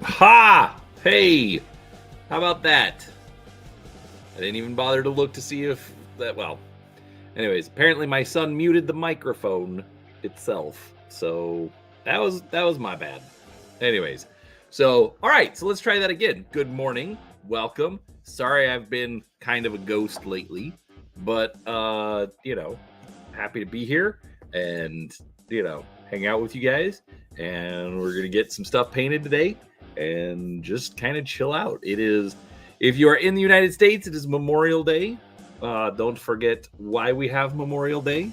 Ha! Hey! How about that? I didn't even bother to look to see if that, well. Anyways, apparently my son muted the microphone itself. So that was my bad. Anyways, so all right, so let's try that again. Good morning. Welcome. Sorry I've been kind of a ghost lately, but happy to be here and hang out with you guys, and we're going to get some stuff painted today and just kind of chill out. It is, if you are in the United States, it is Memorial Day. Don't forget why we have Memorial Day.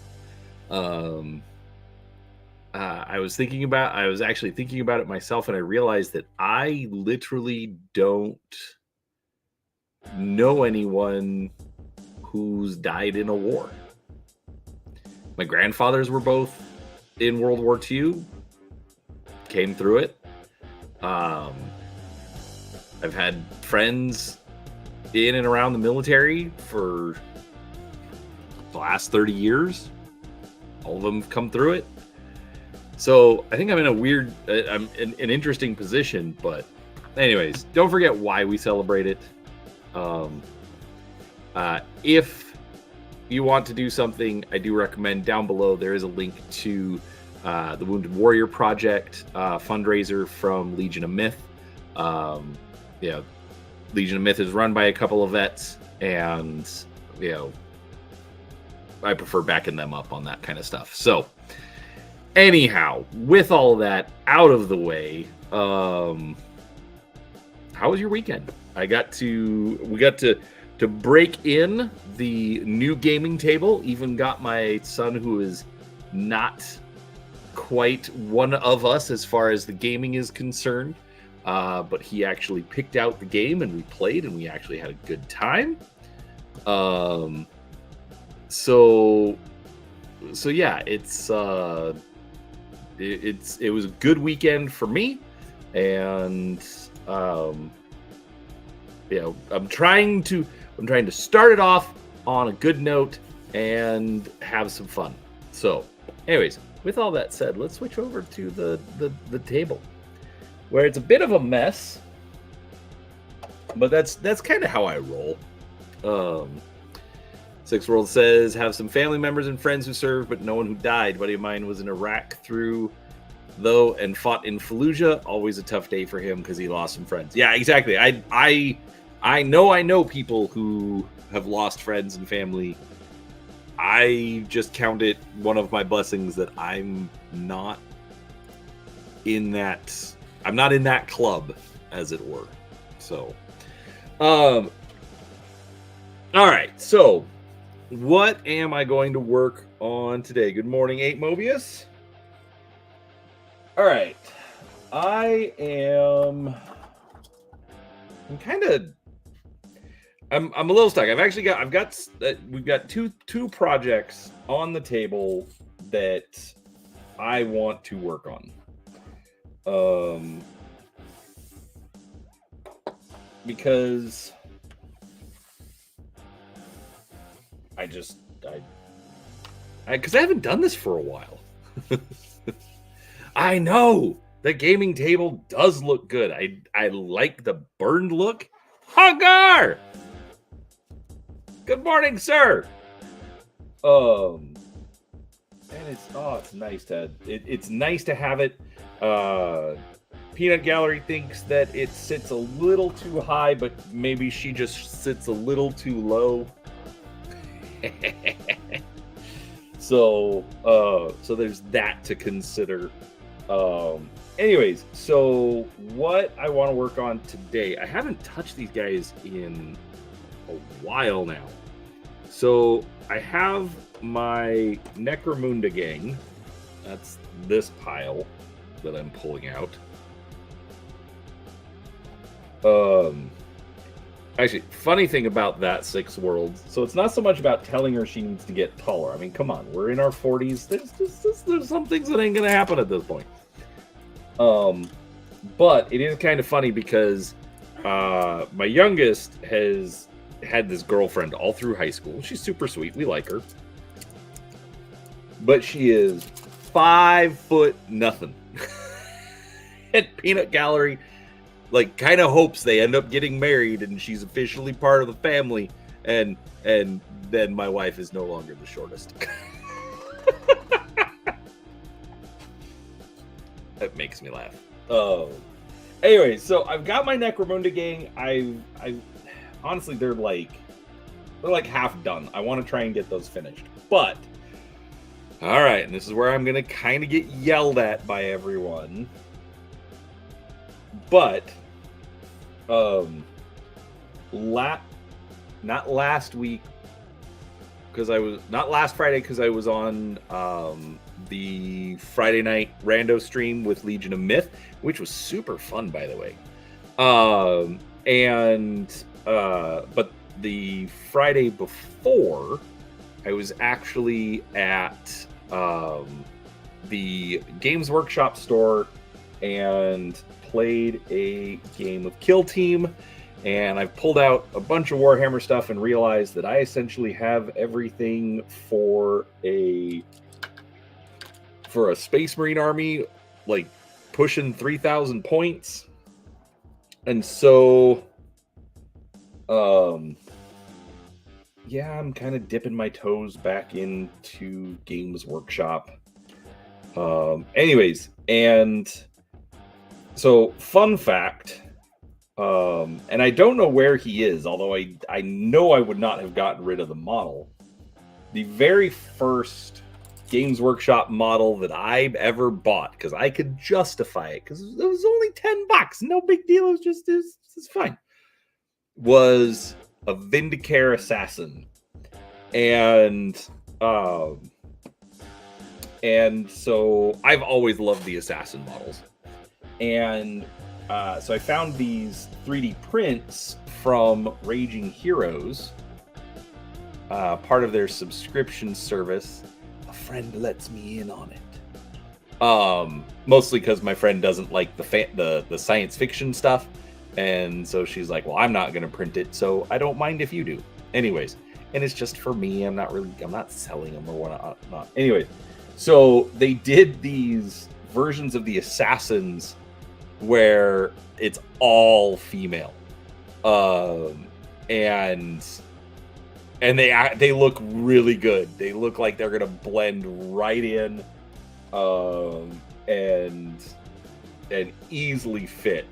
I was actually thinking about it myself, and I realized that I literally don't know anyone who's died in a war. My grandfathers were both in World War II, came through it. I've had friends in and around the military for the last 30 years. All of them have come through it. So I think I'm in a weird, I'm in an interesting position. But anyways, don't forget why we celebrate it. If you want to do something, I do recommend down below there is a link to the Wounded Warrior Project fundraiser from Legion of Myth. Legion of Myth is run by a couple of vets, and I prefer backing them up on that kind of stuff. So anyhow, with all that out of the way, how was your weekend? We got to break in the new gaming table. Even got my son, who is not quite one of us as far as the gaming is concerned, but he actually picked out the game and we played, and we actually had a good time. So yeah, it was a good weekend for me, and I'm trying to start it off on a good note and have some fun. So anyways, with all that said, let's switch over to the table, where it's a bit of a mess, but that's kind of how I roll. Six World says, have some family members and friends who served, but no one who died. Buddy of mine was in Iraq though, and fought in Fallujah. Always a tough day for him because he lost some friends. Yeah, exactly. I know people who have lost friends and family. I just count it one of my blessings that I'm not in that club, as it were. So, all right. So, what am I going to work on today? Good morning, 8 Mobius. All right. I'm a little stuck. We've got two projects on the table that I want to work on. Because I haven't done this for a while. I know the gaming table does look good. I like the burned look. Hagar! Good morning, sir. And it's nice to have it. Peanut Gallery thinks that it sits a little too high, but maybe she just sits a little too low. So there's that to consider. Anyways, so what I want to work on today, I haven't touched these guys in a while now. So I have my Necromunda gang. That's this pile that I'm pulling out. Actually, funny thing about that Six Worlds, so it's not so much about telling her she needs to get taller. I mean, come on, we're in our 40s. There's some things that ain't gonna happen at this point. But it is kind of funny because my youngest has had this girlfriend all through high school. She's super sweet. We like her. But she is 5'0" nothing. At Peanut Gallery like kind of hopes they end up getting married and she's officially part of the family, and then my wife is no longer the shortest. That makes me laugh. Oh, anyway, so I've got my Necromunda gang. I honestly, they're like half done. I want to try and get those finished, but all right, and this is where I'm gonna kind of get yelled at by everyone. But not last week, because I was not last Friday, because I was on the Friday night rando stream with Legion of Myth, which was super fun, by the way. But the Friday before, I was actually at the Games Workshop store and played a game of Kill Team, and I've pulled out a bunch of Warhammer stuff and realized that I essentially have everything for a Space Marine army, like pushing 3,000 points. And so yeah, I'm kind of dipping my toes back into Games Workshop. Anyways, and so fun fact, and I don't know where he is, although I know I would not have gotten rid of the model. The very first Games Workshop model that I've ever bought, because I could justify it, because it was only $10, no big deal, it was just it's fine, was a Vindicare Assassin. And so I've always loved the Assassin models. And so I found these 3D prints from Raging Heroes, part of their subscription service. A friend lets me in on it. Mostly because my friend doesn't like the science fiction stuff. And so she's like, well, I'm not going to print it, so I don't mind if you do. Anyways, and it's just for me. I'm not selling them or whatnot. Anyways, so they did these versions of the Assassins where it's all female. And they look really good. They look like they're going to blend right in and easily fit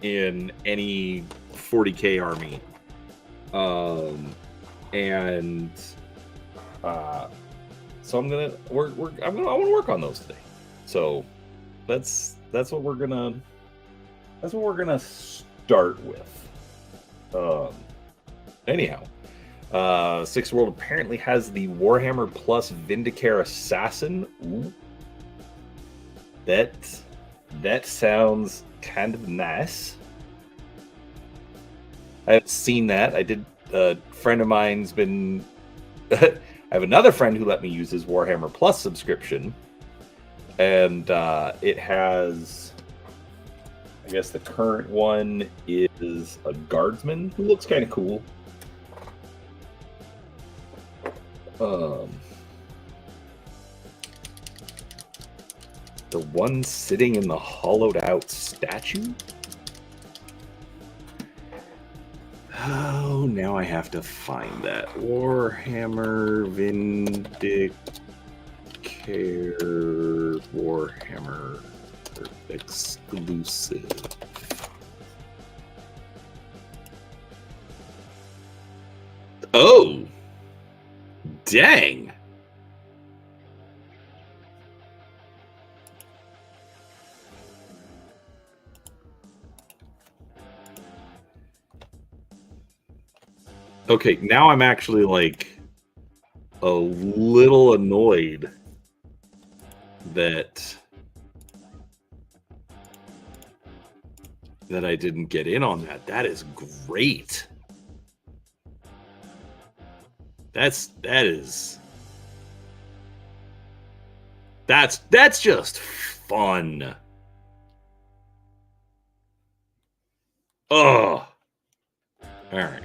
in any 40k army, so I want to work on those today. So that's what we're gonna start with. Anyhow, Sixth World apparently has the Warhammer Plus Vindicare Assassin. Ooh. That sounds kind of nice. I haven't seen that. I did. A friend of mine's been. I have another friend who let me use his Warhammer Plus subscription, and it has. I guess the current one is a guardsman who looks kind of cool. The one sitting in the hollowed out statue? Oh, now I have to find that. Warhammer Vindicare Warhammer exclusive. Oh! Dang! Okay, now I'm actually like a little annoyed that I didn't get in on that. That is great. That's just fun. Oh. All right.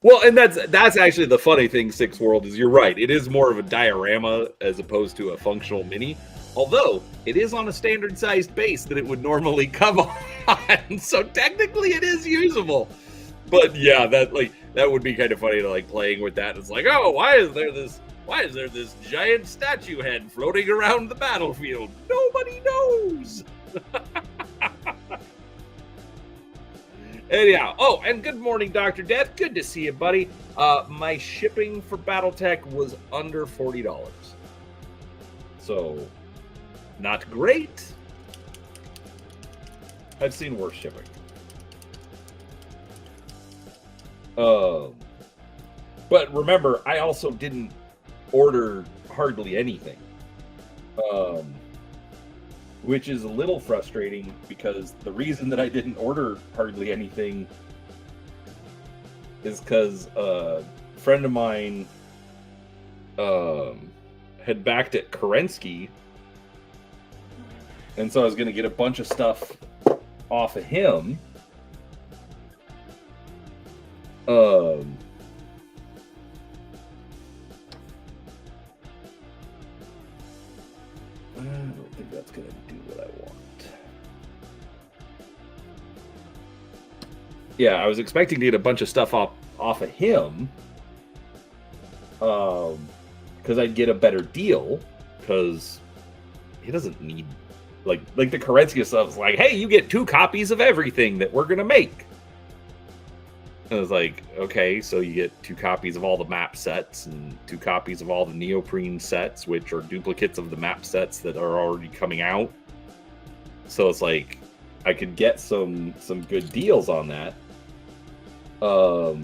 Well, and that's actually the funny thing, Sixth World, is you're right. It is more of a diorama as opposed to a functional mini. Although it is on a standard-sized base that it would normally come on, so technically it is usable. But yeah, that would be kind of funny to playing with that. It's like, oh, why is there this giant statue head floating around the battlefield? Nobody knows. Anyhow, oh, and good morning, Dr. Death. Good to see you, buddy. My shipping for BattleTech was under $40. So, not great. I've seen worse shipping. But remember, I also didn't order hardly anything. Which is a little frustrating because the reason that I didn't order hardly anything is because a friend of mine had backed at Kerensky, and so I was going to get a bunch of stuff off of him. I don't think that's going to do what I want. Yeah, I was expecting to get a bunch of stuff off of him. Because I'd get a better deal. Because he doesn't need... Like the Kerensky stuff is like, hey, you get 2 copies of everything that we're going to make. And I was like, okay, so you get 2 copies of all the map sets and 2 copies of all the neoprene sets, which are duplicates of the map sets that are already coming out. So it's like, I could get some good deals on that. But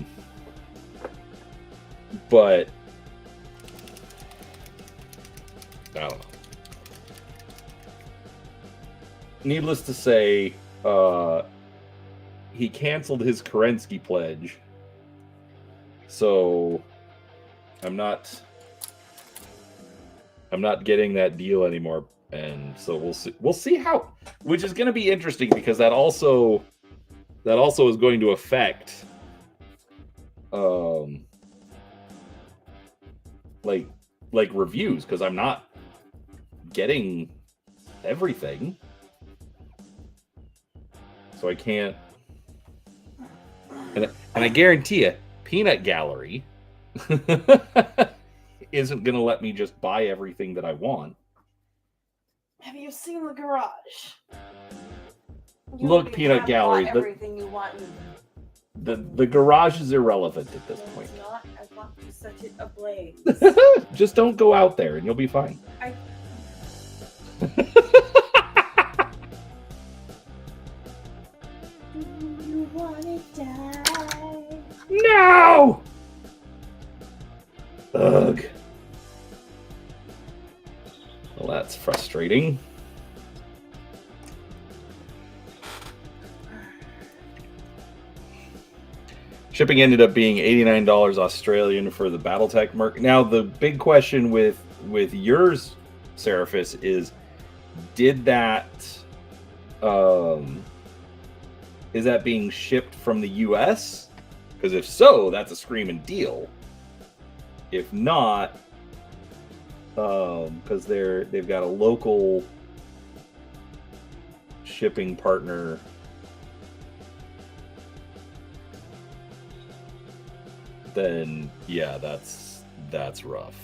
I don't know. Needless to say, he canceled his Kerensky pledge, so I'm not getting that deal anymore, and so we'll see how, which is going to be interesting because that also is going to affect like reviews, because I'm not getting everything, so I can't. And I guarantee you, Peanut Gallery isn't going to let me just buy everything that I want. Have you seen the garage? Look, Peanut Gallery. Everything you want. The garage is irrelevant at this point. It's not. I want to set it ablaze. Just don't go out there and you'll be fine. You wanna die? No! Ugh. Well, that's frustrating. Shipping ended up being $89 Australian for the BattleTech Merc. Now, the big question with yours, Seraphis, is did that... is that being shipped from the US? Because if so, that's a screaming deal. If not, because they've got a local shipping partner, then yeah, that's rough.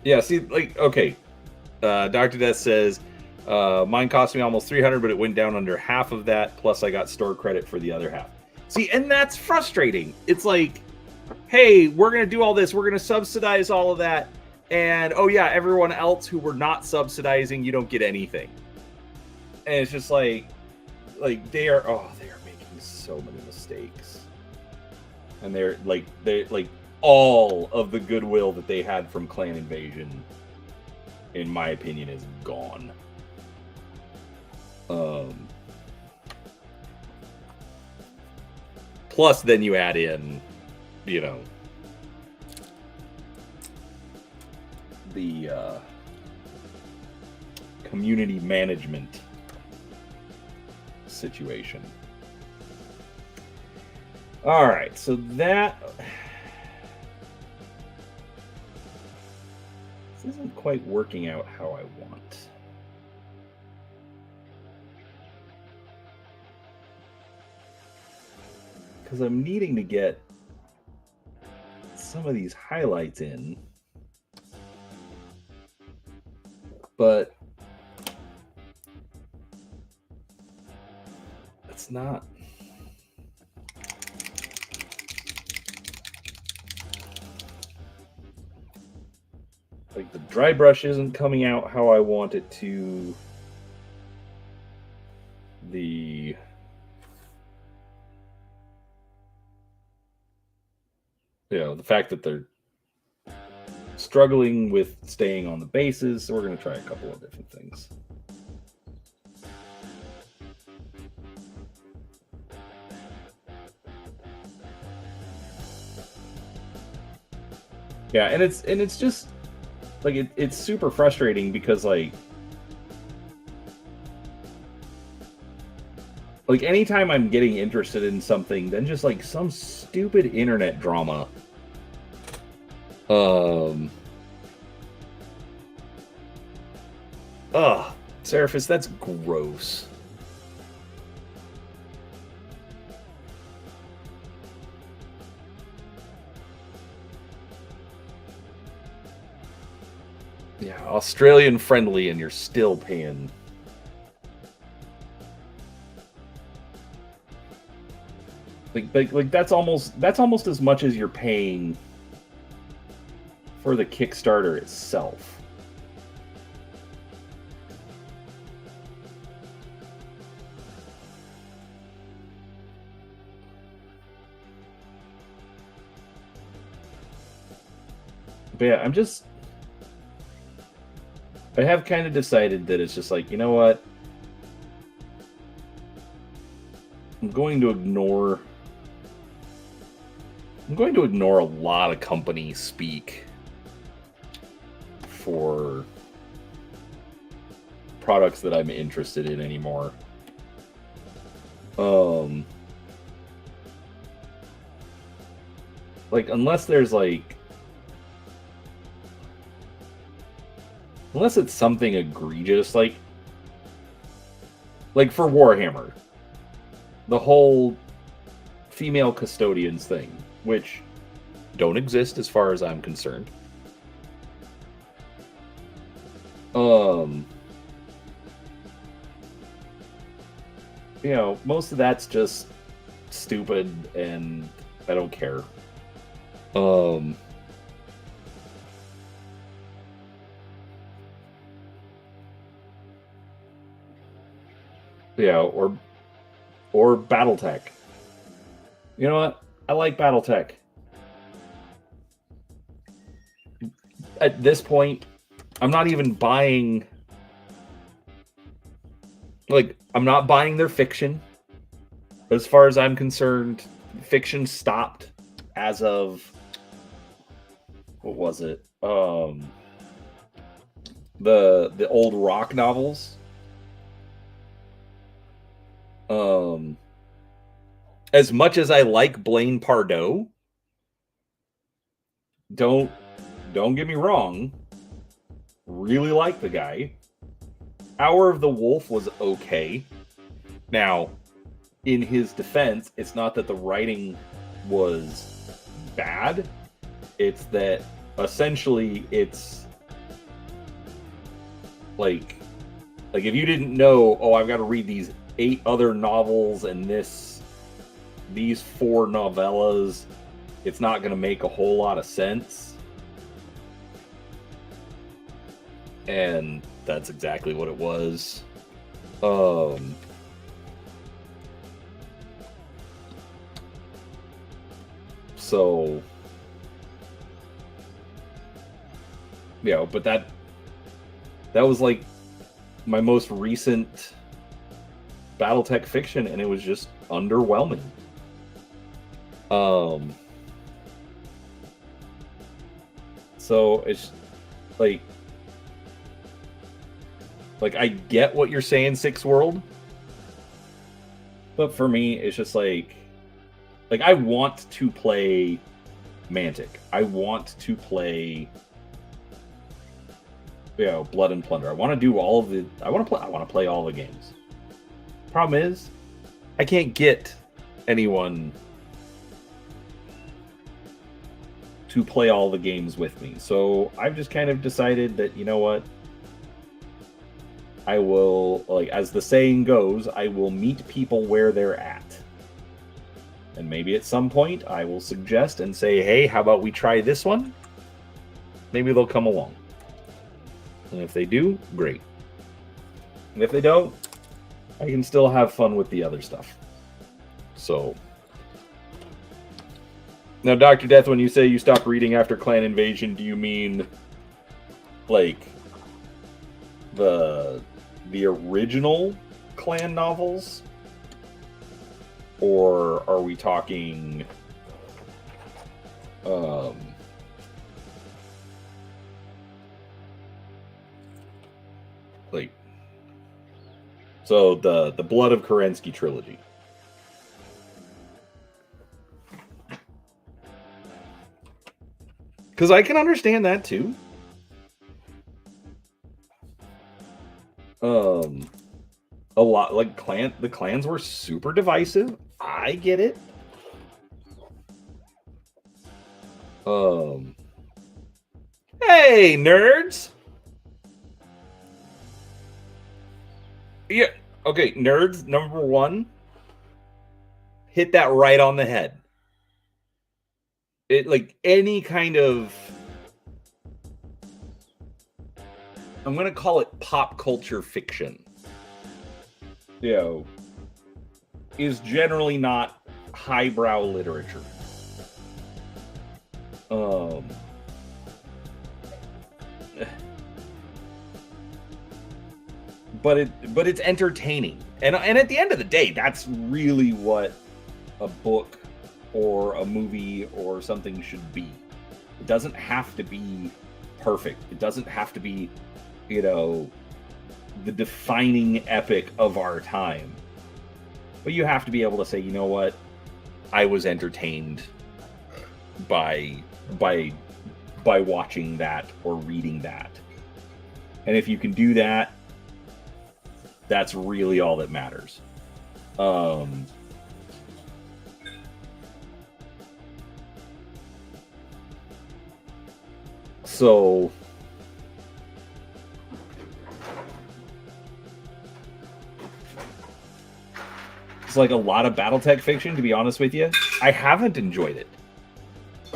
Yeah, see, like, okay. Dr. Death says, mine cost me almost $300, but it went down under half of that, plus I got store credit for the other half. See, and that's frustrating. It's like, hey, we're going to do all this. We're going to subsidize all of that. And, oh yeah, everyone else who we're not subsidizing, you don't get anything. And it's just like they are making so many mistakes. And they're like all of the goodwill that they had from Clan Invasion, in my opinion, is gone. Plus, then you add in, the community management situation. All right, so that This isn't quite working out how I want. Because I'm needing to get some of these highlights in. But it's not. Like the dry brush isn't coming out how I want it to. The fact that they're struggling with staying on the bases, so we're going to try a couple of different things. Yeah, and it's just like it's super frustrating because like anytime I'm getting interested in something, then just like some stupid internet drama. Seraphis, that's gross. Yeah, Australian friendly, and you're still paying. Like that's almost as much as you're paying for the Kickstarter itself. But yeah, I have kind of decided that it's just like, you know what? I'm going to ignore a lot of company speak for products that I'm interested in anymore. Like unless it's something egregious, like for Warhammer, the whole female custodians thing, which don't exist as far as I'm concerned. Most of that's just stupid, and I don't care. Or BattleTech. You know what? I like BattleTech. At this point, I'm not even buying. Like, I'm not buying their fiction. As far as I'm concerned, fiction stopped as of what was it? The old rock novels. As much as I like Blaine Pardoe, don't get me wrong, really like the guy. Hour of the Wolf was okay. Now, in his defense, it's not that the writing was bad. It's that essentially it's like if you didn't know, oh, I've got to read these 8 other novels and these 4 novellas, it's not going to make a whole lot of sense. And that's exactly what it was. So, but that was like my most recent BattleTech fiction, and it was just underwhelming. So it's like I get what you're saying, Six World, but for me, it's just like I want to play Mantic. I want to play Blood and Plunder. I want to do all of the. I want to play all the games. Problem is, I can't get anyone to play all the games with me. So I've just kind of decided that, you know what? I will, like, as the saying goes, I will meet people where they're at. And maybe at some point I will suggest and say, hey, how about we try this one? Maybe they'll come along. And if they do, great. And if they don't, I can still have fun with the other stuff. So... Now, Dr. Death, when you say you stopped reading after Clan Invasion, do you mean, like, the original Clan novels? Or are we talking, like, so the Blood of Kerensky trilogy? Because I can understand that too. A lot, like, the clans were super divisive. I get it. Hey, nerds. Yeah. Okay, nerds, number one. Hit that right on the head. It, like, any kind of, I'm going to call it pop culture fiction, is generally not highbrow literature. But it's entertaining. And at the end of the day, that's really what a book or a movie or something should be. It doesn't have to be perfect. It doesn't have to be, the defining epic of our time. But you have to be able to say, you know what? I was entertained by watching that or reading that. And if you can do that, that's really all that matters. So it's like a lot of Battletech fiction, to be honest with you. I haven't enjoyed it.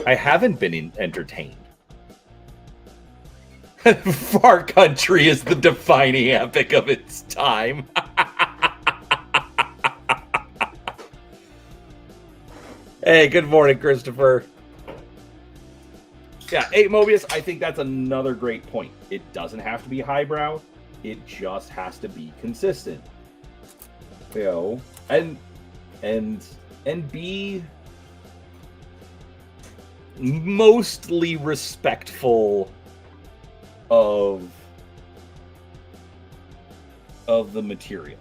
I haven't been entertained. Far Country is the defining epic of its time. Hey, good morning, Christopher. Yeah, 8 Mobius, I think that's another great point. It doesn't have to be highbrow. It just has to be consistent. And be mostly respectful of the material.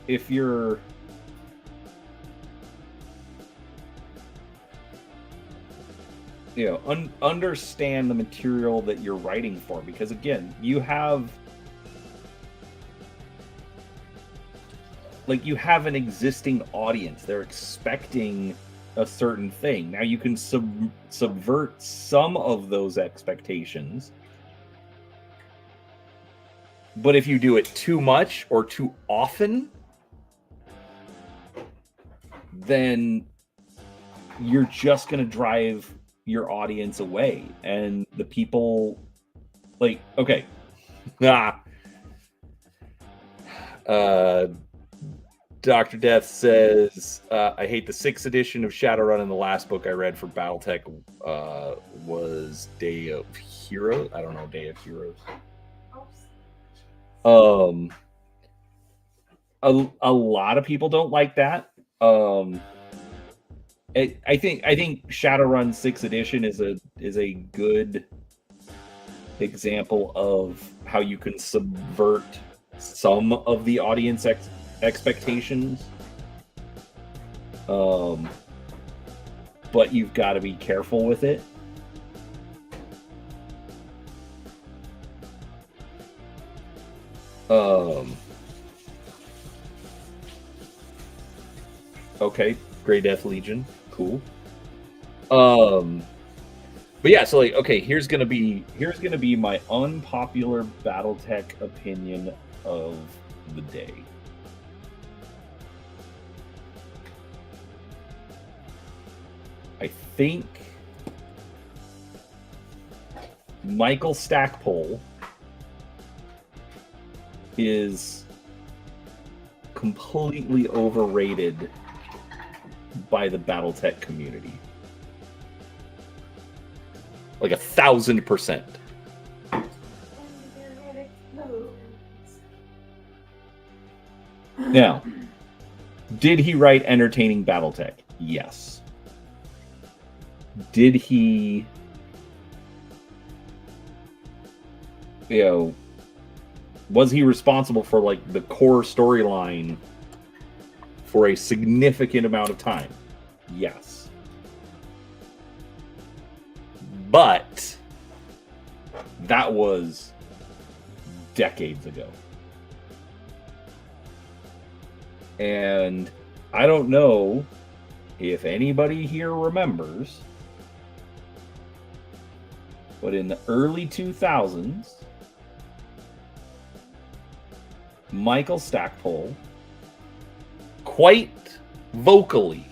If you're understand the material that you're writing for, because again, you have an existing audience. They're expecting a certain thing. Now you can subvert some of those expectations, but if you do it too much or too often, then you're just going to drive your audience away. And the people, okay. Dr. Death says, I hate the 6th edition of Shadowrun, and the last book I read for Battletech was Day of Heroes. I don't know, Day of Heroes. A lot of people don't like that. I think Shadowrun 6th edition is a good example of how you can subvert some of the audience expectations. but you've got to be careful with it. Okay, Grey Death Legion, cool. But yeah, so like, okay, here's gonna be my unpopular BattleTech opinion of the day. I think Michael Stackpole is completely overrated by the BattleTech community. Like 1,000%. Now, did he write entertaining BattleTech? Yes. Did he, was he responsible for like the core storyline for a significant amount of time? Yes. But that was decades ago. And I don't know if anybody here remembers, but in the early 2000s, Michael Stackpole quite vocally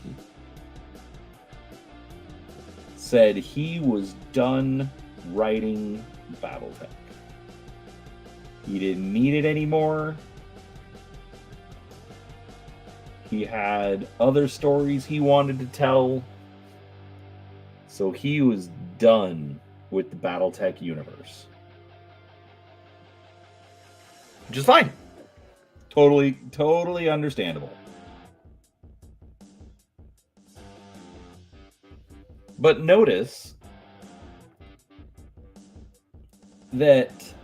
said he was done writing BattleTech. He didn't need it anymore. He had other stories he wanted to tell. So he was done with the BattleTech universe. Which is fine. Totally understandable. But notice that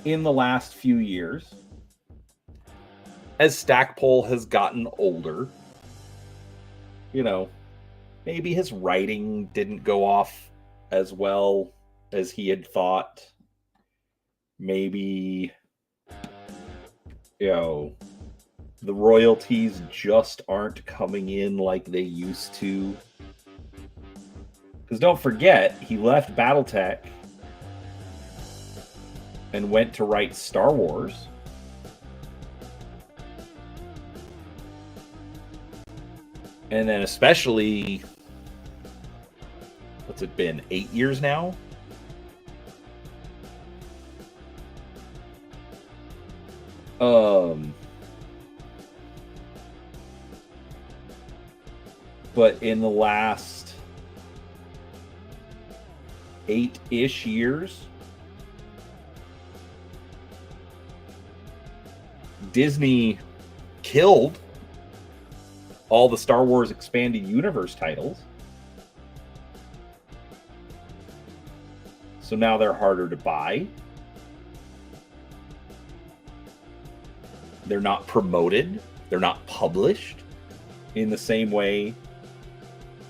in the last few years, as Stackpole has gotten older, maybe his writing didn't go off as well as he had thought. Maybe, the royalties just aren't coming in like they used to. Because don't forget, he left BattleTech and went to write Star Wars. And then especially, what's it been, 8 years now? But in the last 8-ish years, Disney killed all the Star Wars Expanded Universe titles. So now they're harder to buy. They're not promoted. They're not published in the same way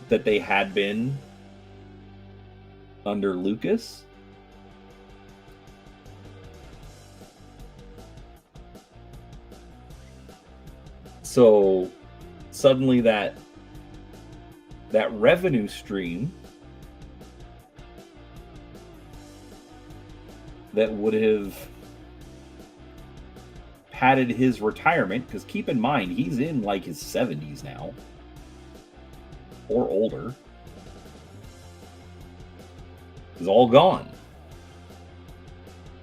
that they had been under Lucas. So suddenly that revenue stream that would have padded his retirement, because keep in mind, he's in like his 70s now, or older, is all gone.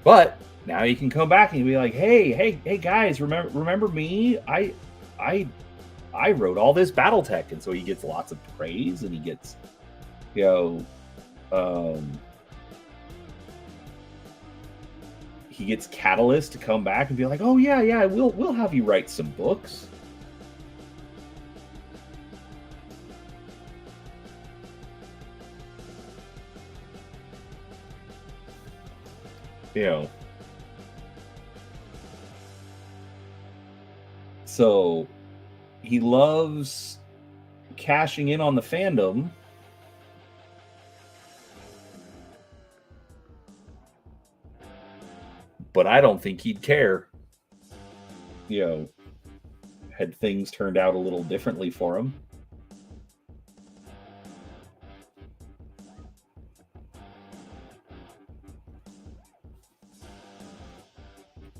But now he can come back and be like, hey guys, remember me? I wrote all this BattleTech. And so he gets lots of praise, and he gets, he gets Catalyst to come back and be like, oh yeah, we'll have you write some books. So he loves cashing in on the fandom. But I don't think he'd care, had things turned out a little differently for him.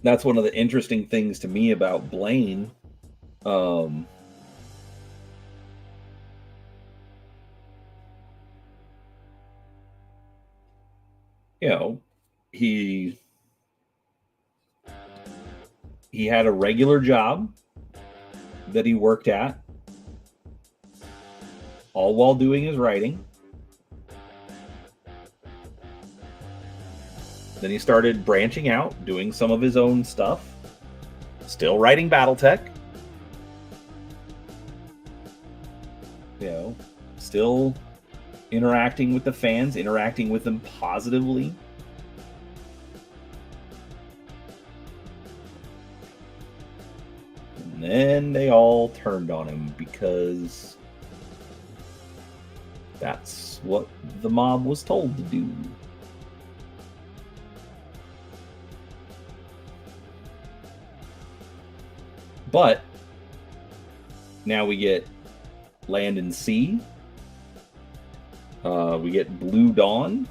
That's one of the interesting things to me about Blaine. He had a regular job that he worked at, all while doing his writing. Then he started branching out, doing some of his own stuff, still writing BattleTech. Still interacting with the fans, interacting with them positively. And then they all turned on him because that's what the mob was told to do. But now we get Land and Sea. We get Blue Dawn.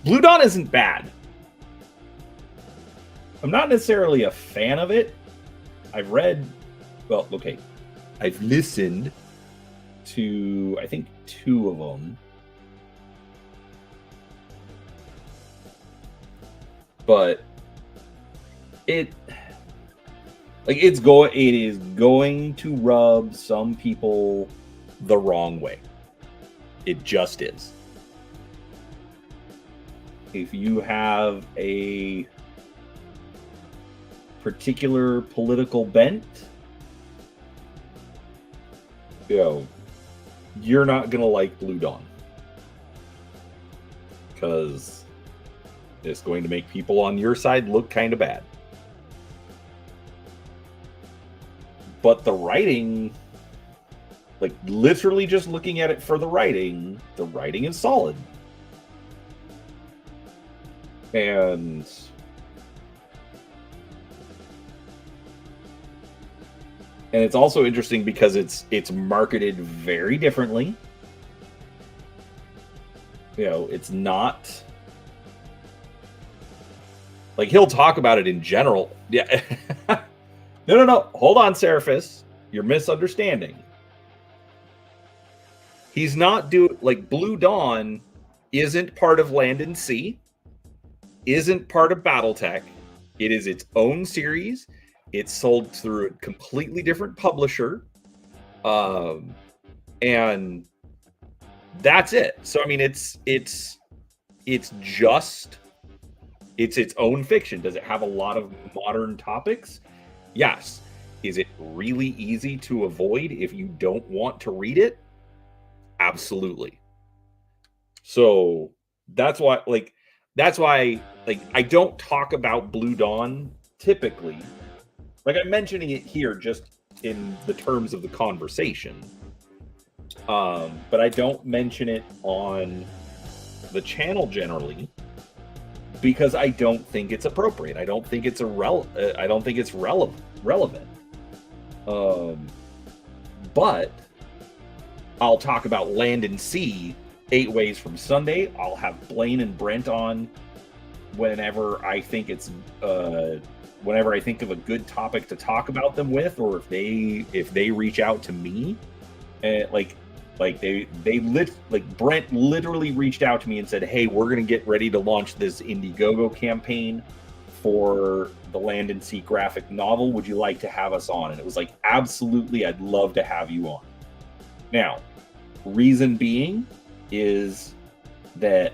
Blue Dawn isn't bad. I'm not necessarily a fan of it. I've listened to, I think, 2 of them. But it is going to rub some people the wrong way. It just is. If you have a particular political bent, you're not gonna like Blue Dawn, because it's going to make people on your side look kind of bad. But the writing, literally just looking at it for the writing is solid. And it's also interesting because it's marketed very differently. It's not he'll talk about it in general. Yeah. No. Hold on, Seraphis. You're misunderstanding. He's not Blue Dawn isn't part of Land and Sea, isn't part of BattleTech. It is its own series. It's sold through a completely different publisher. And that's it. So, I mean, it's its own fiction. Does it have a lot of modern topics? Yes. Is it really easy to avoid if you don't want to read it? Absolutely. So that's why I don't talk about Blue Dawn typically. I'm mentioning it here just in the terms of the conversation. But I don't mention it on the channel generally because I don't think it's appropriate. I don't think it's relevant. But I'll talk about Land and Sea 8 Ways from Sunday. I'll have Blaine and Brent on whenever I think whenever I think of a good topic to talk about them with, or if they reach out to me, and Brent literally reached out to me and said, "Hey, we're gonna get ready to launch this Indiegogo campaign for the Land and Sea graphic novel. Would you like to have us on?" And it was like, absolutely, I'd love to have you on. Now, reason being is that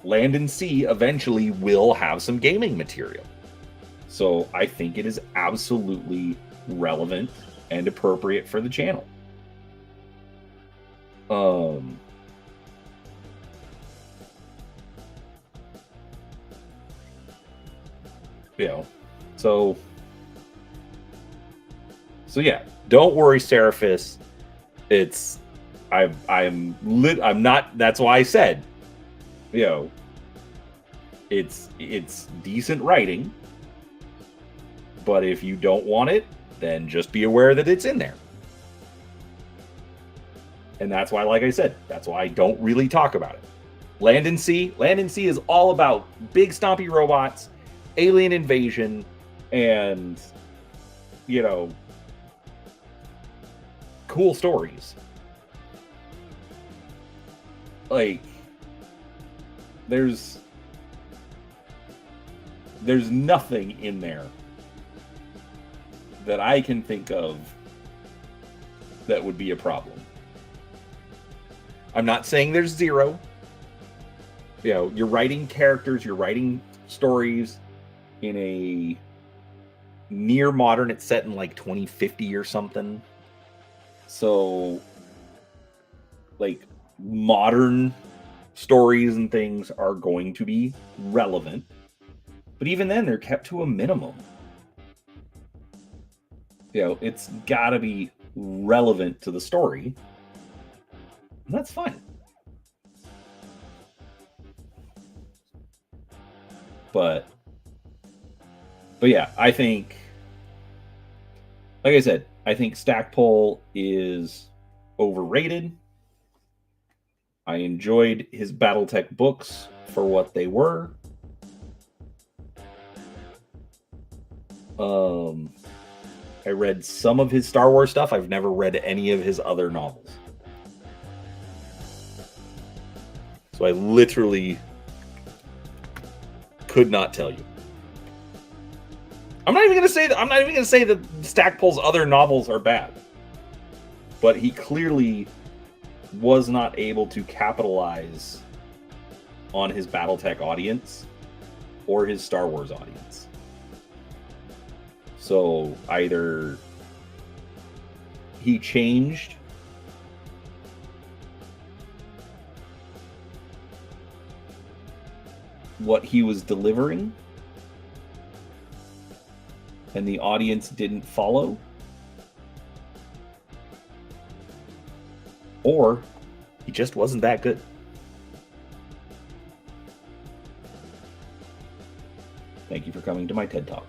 Land and Sea eventually will have some gaming material. So I think it is absolutely relevant and appropriate for the channel. You know, so yeah, don't worry, Seraphis. I'm not. That's why I said, you know, it's decent writing. But if you don't want it, then just be aware that it's in there. And that's why, like I said, that's why I don't really talk about it. Land and Sea is all about big stompy robots, alien invasion, and, you know, cool stories. Like, there's nothing in there that I can think of that would be a problem. I'm not saying there's zero. You know, you're writing characters, you're writing stories in a near modern, it's set in like 2050 or something. So, like, modern stories and things are going to be relevant. But even then, they're kept to a minimum. You know, it's got to be relevant to the story. And that's fine. But yeah, I think, like I said, I think Stackpole is overrated. I enjoyed his Battletech books for what they were. I read some of his Star Wars stuff. I've never read any of his other novels. So I literally could not tell you. I'm not even going to say that Stackpole's other novels are bad. But he clearly was not able to capitalize on his Battletech audience or his Star Wars audience. So either he changed what he was delivering and the audience didn't follow, or he just wasn't that good. Thank you for coming to my TED Talk.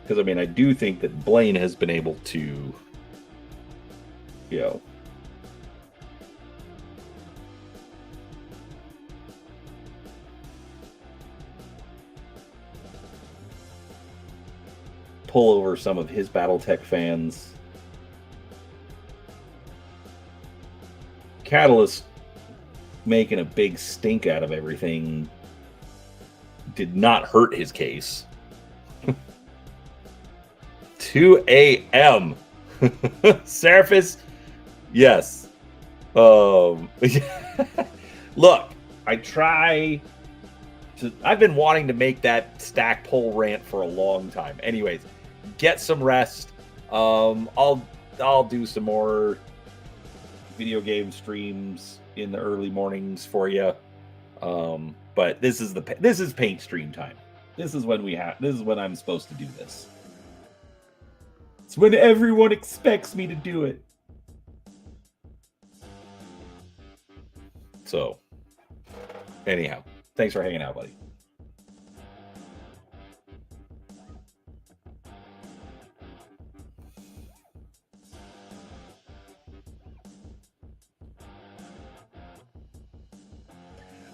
Because, I mean, I do think that Blaine has been able to, you know, pull over some of his Battletech fans. Catalyst making a big stink out of everything did not hurt his case. 2 a.m. Seraphis, yes. Look, I've been wanting to make that Stackpole rant for a long time. Anyways, get some rest. I'll do some more video game streams in the early mornings for you. But this is paint stream time. This is when I'm supposed to do this. It's when everyone expects me to do it. So, anyhow, thanks for hanging out, buddy.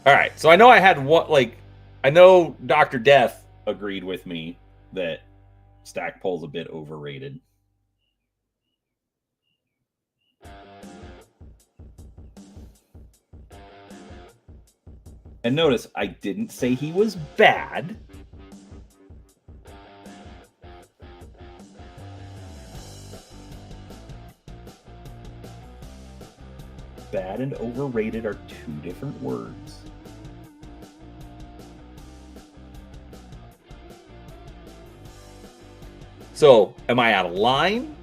All right, so I know I know Dr. Death agreed with me that Stackpole's a bit overrated. And notice, I didn't say he was bad. Bad and overrated are two different words. So, am I out of line?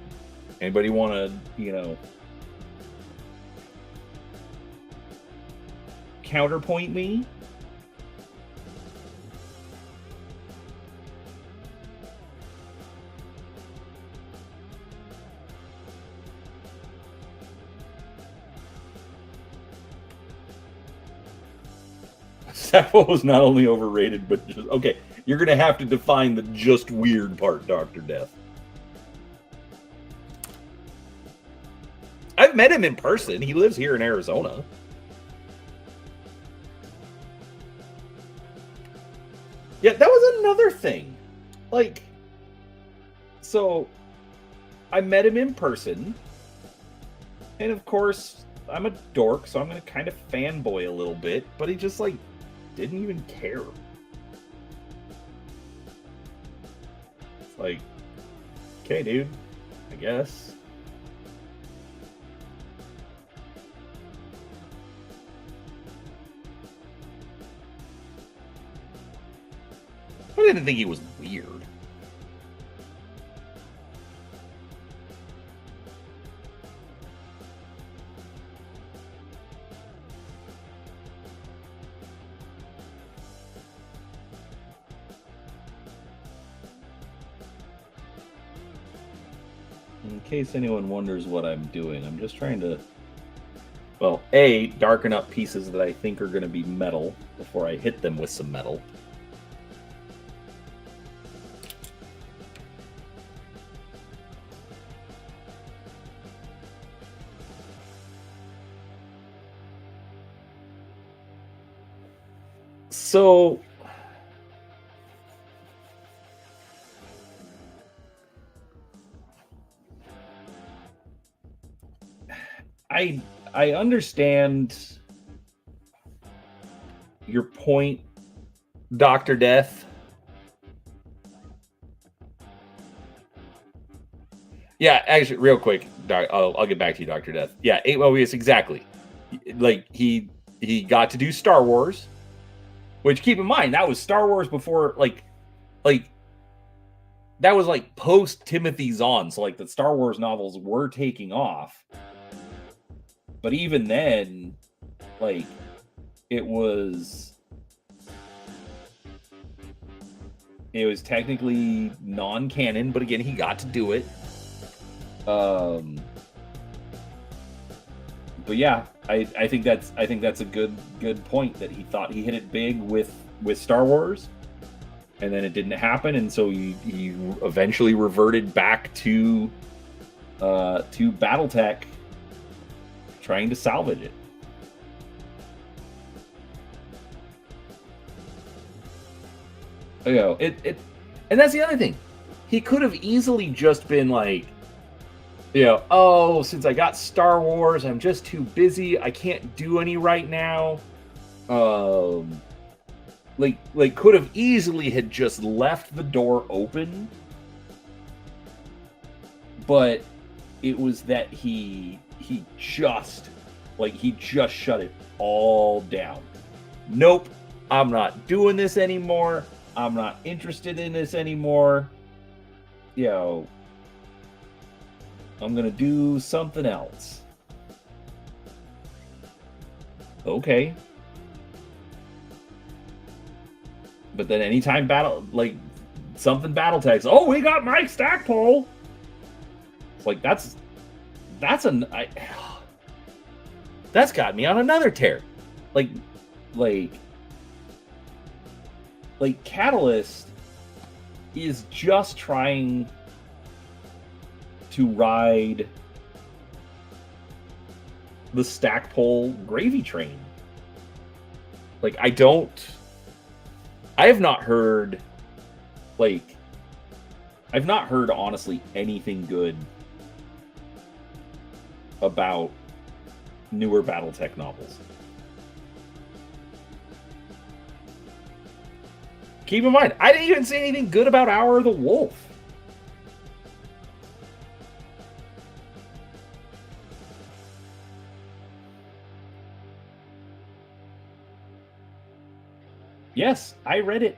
Anybody want to, counterpoint me? Sappho was not only overrated, but just okay. You're gonna have to define the just weird part, Dr. Death. I've met him in person. He lives here in Arizona. Yeah, that was another thing. Like, so I met him in person, and of course, I'm a dork, so I'm gonna kind of fanboy a little bit, but he just like didn't even care. It's like, okay, dude, I guess. I didn't think he was weird. In case anyone wonders what I'm doing, I'm just trying to, well, A, darken up pieces that I think are going to be metal before I hit them with some metal. So I understand your point, Dr. Death. Yeah, actually, real quick, I'll get back to you, Dr. Death. Yeah, 8 Mobius, exactly. Like he got to do Star Wars, which keep in mind that was Star Wars before like that was like post Timothy Zahn, so like the Star Wars novels were taking off. But even then, like, it was technically non-canon, but again, he got to do it. But yeah, I think that's a good point that he thought he hit it big with Star Wars, and then it didn't happen, and so he eventually reverted back to BattleTech, trying to salvage it. And that's the other thing. He could have easily just been like, oh, since I got Star Wars, I'm just too busy. I can't do any right now. Like could have easily had just left the door open, but it was that he just shut it all down. Nope, I'm not doing this anymore. I'm not interested in this anymore. I'm gonna do something else. Okay. But then anytime BattleTech's, oh, we got Mike Stackpole. It's like that's got me on another tear. Like Catalyst is just trying to ride the Stackpole gravy train. Like I have not heard honestly anything good about newer BattleTech novels. Keep in mind, I didn't even say anything good about Hour of the Wolf. Yes, I read it.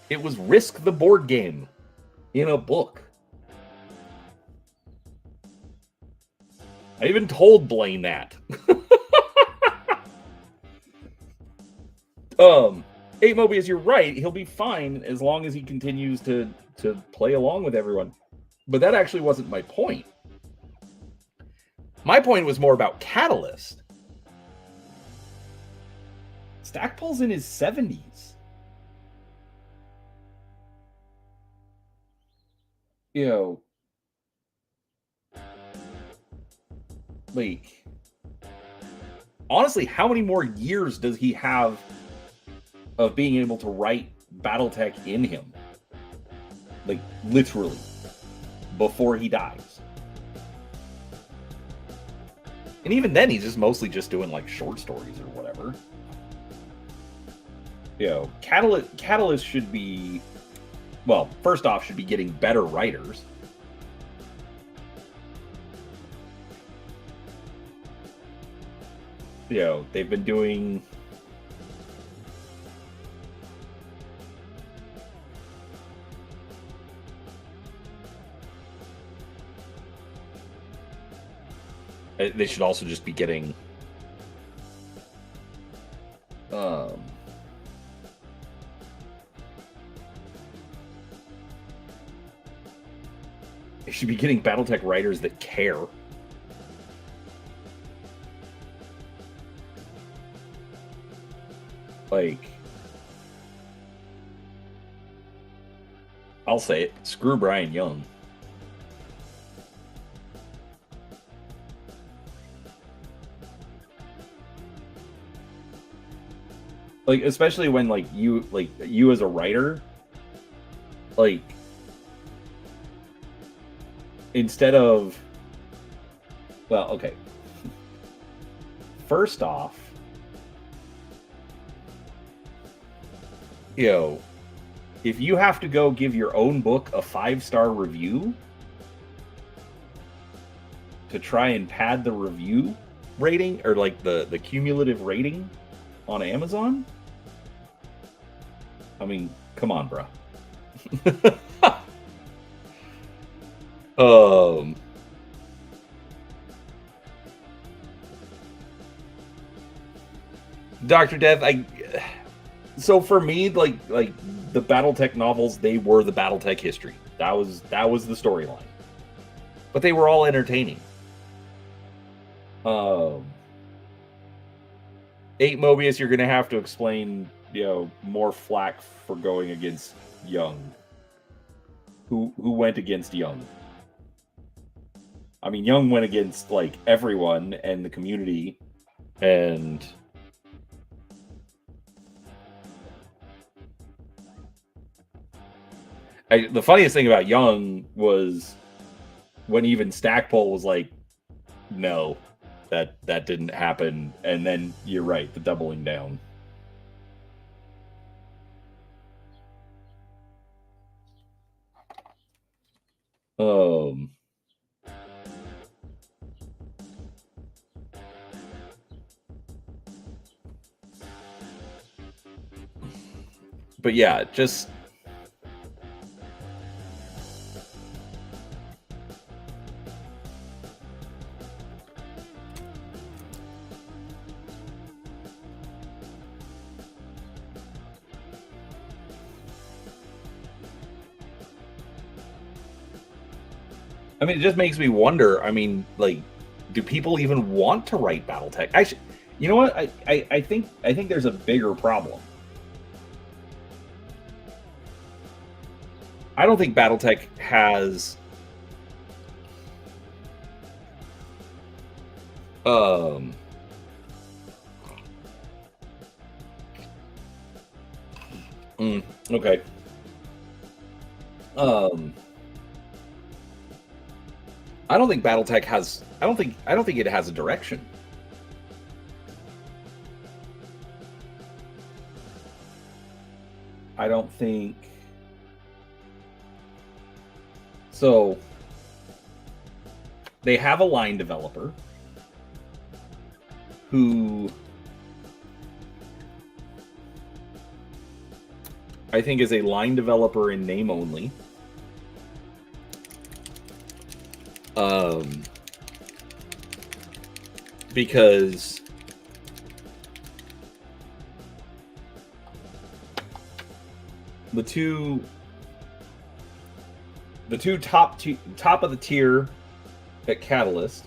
It was Risk the board game. in a book. I even told Blaine that. 8 Mobius, you're right. He'll be fine as long as he continues to play along with everyone. But that actually wasn't my point. My point was more about Catalyst. Stackpole's in his 70s. You know, like, honestly, how many more years does he have of being able to write Battletech in him? Like, literally, before he dies. And even then, he's just mostly just doing, like, short stories or whatever. You know, Catalyst should be, well, first off, should be getting better writers. You know, they've been doing... They should also just be getting... They should be getting Battletech writers that care. Like... I'll say it. Screw Brian Young. Like, especially when, like, you as a writer, like, instead of, well, okay. First off, you know, if you have to go give your own book a 5-star review to try and pad the review rating, or, like, the cumulative rating on Amazon, I mean, come on, bro. Dr. Death, so for me, like the Battletech novels, they were the Battletech history. That was the storyline. But they were all entertaining. 8 Mobius, you're gonna have to explain, you know, more flack for going against Young. Who went against Young? I mean, Young went against, like, everyone and the community, and the funniest thing about Young was when even Stackpole was like, no, that didn't happen, and then you're right, the doubling down. But yeah, just I mean, it just makes me wonder. I mean, like, do people even want to write Battletech? Actually, you know what? I think there's a bigger problem. I don't think Battletech has okay. I don't think Battletech has. I don't think it has a direction. I don't think. So they have a line developer who I think is a line developer in name only. Because the two top of the tier at Catalyst,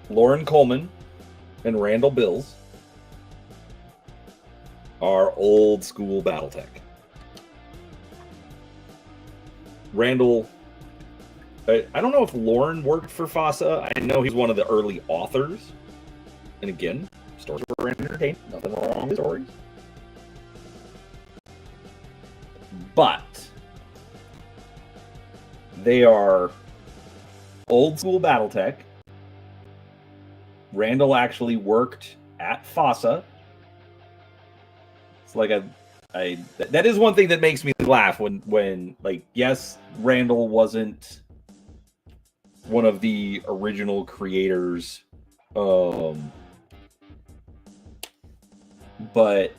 Lauren Coleman and Randall Bills, are old school BattleTech. Randall, I don't know if Lauren worked for FASA. I know he's one of the early authors. And again, stories were entertaining. Nothing wrong with stories. But they are old school BattleTech. Randall actually worked at FASA. It's like that is one thing that makes me laugh when like, yes, Randall wasn't one of the original creators, but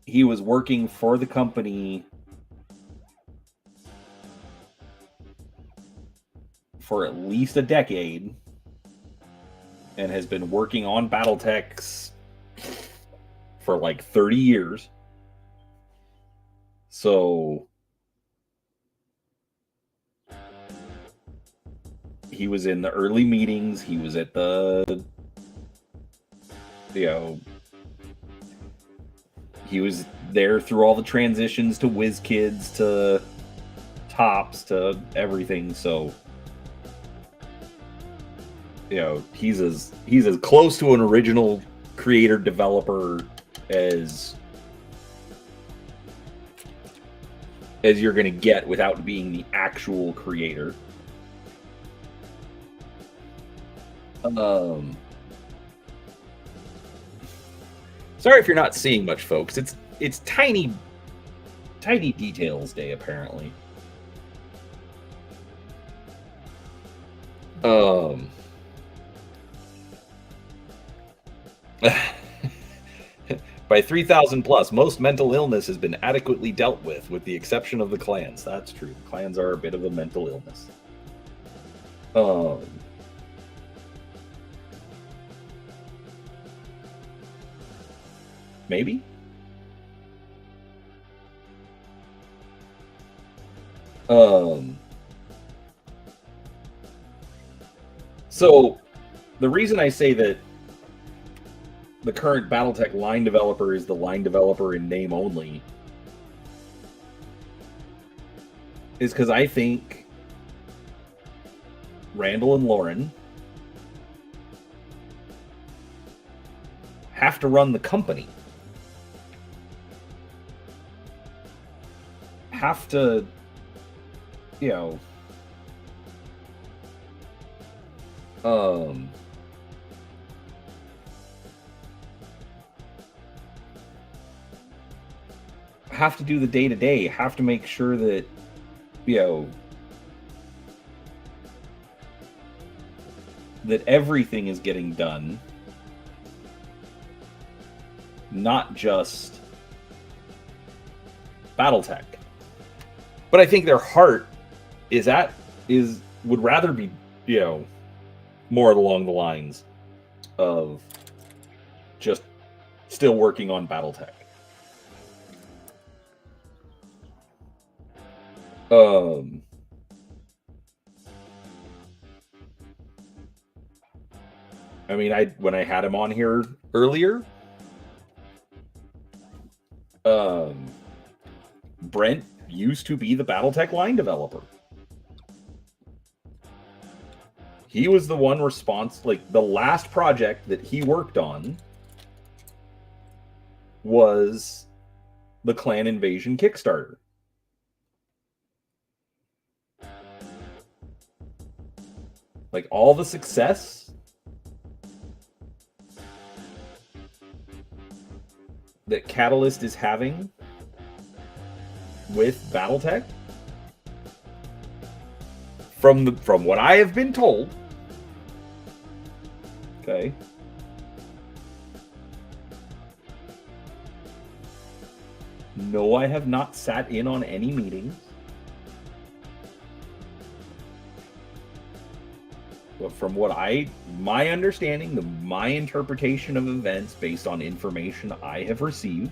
he was working for the company for at least a decade and has been working on BattleTechs for like 30 years. So he was in the early meetings. He was at the, he was there through all the transitions to WizKids, to Tops, to everything. So, he's as close to an original creator developer as you're going to get without being the actual creator. Sorry if you're not seeing much, folks. It's tiny details day, apparently. By 3,000 plus, most mental illness has been adequately dealt with the exception of the clans. That's true. The clans are a bit of a mental illness. Maybe? So, the reason I say that the current BattleTech line developer is the line developer in name only is because I think Randall and Lauren have to run the company. Have to, have to do the day-to-day, have to make sure that, that everything is getting done, not just BattleTech. But I think their heart would rather be, more along the lines of just still working on BattleTech. I mean, when I had him on here earlier, Brent used to be the BattleTech line developer. He was the one the last project that he worked on was the Clan Invasion Kickstarter. Like, all the success that Catalyst is having with BattleTech, from what I have been told, okay, no, I have not sat in on any meetings, from my understanding, my interpretation of events based on information I have received,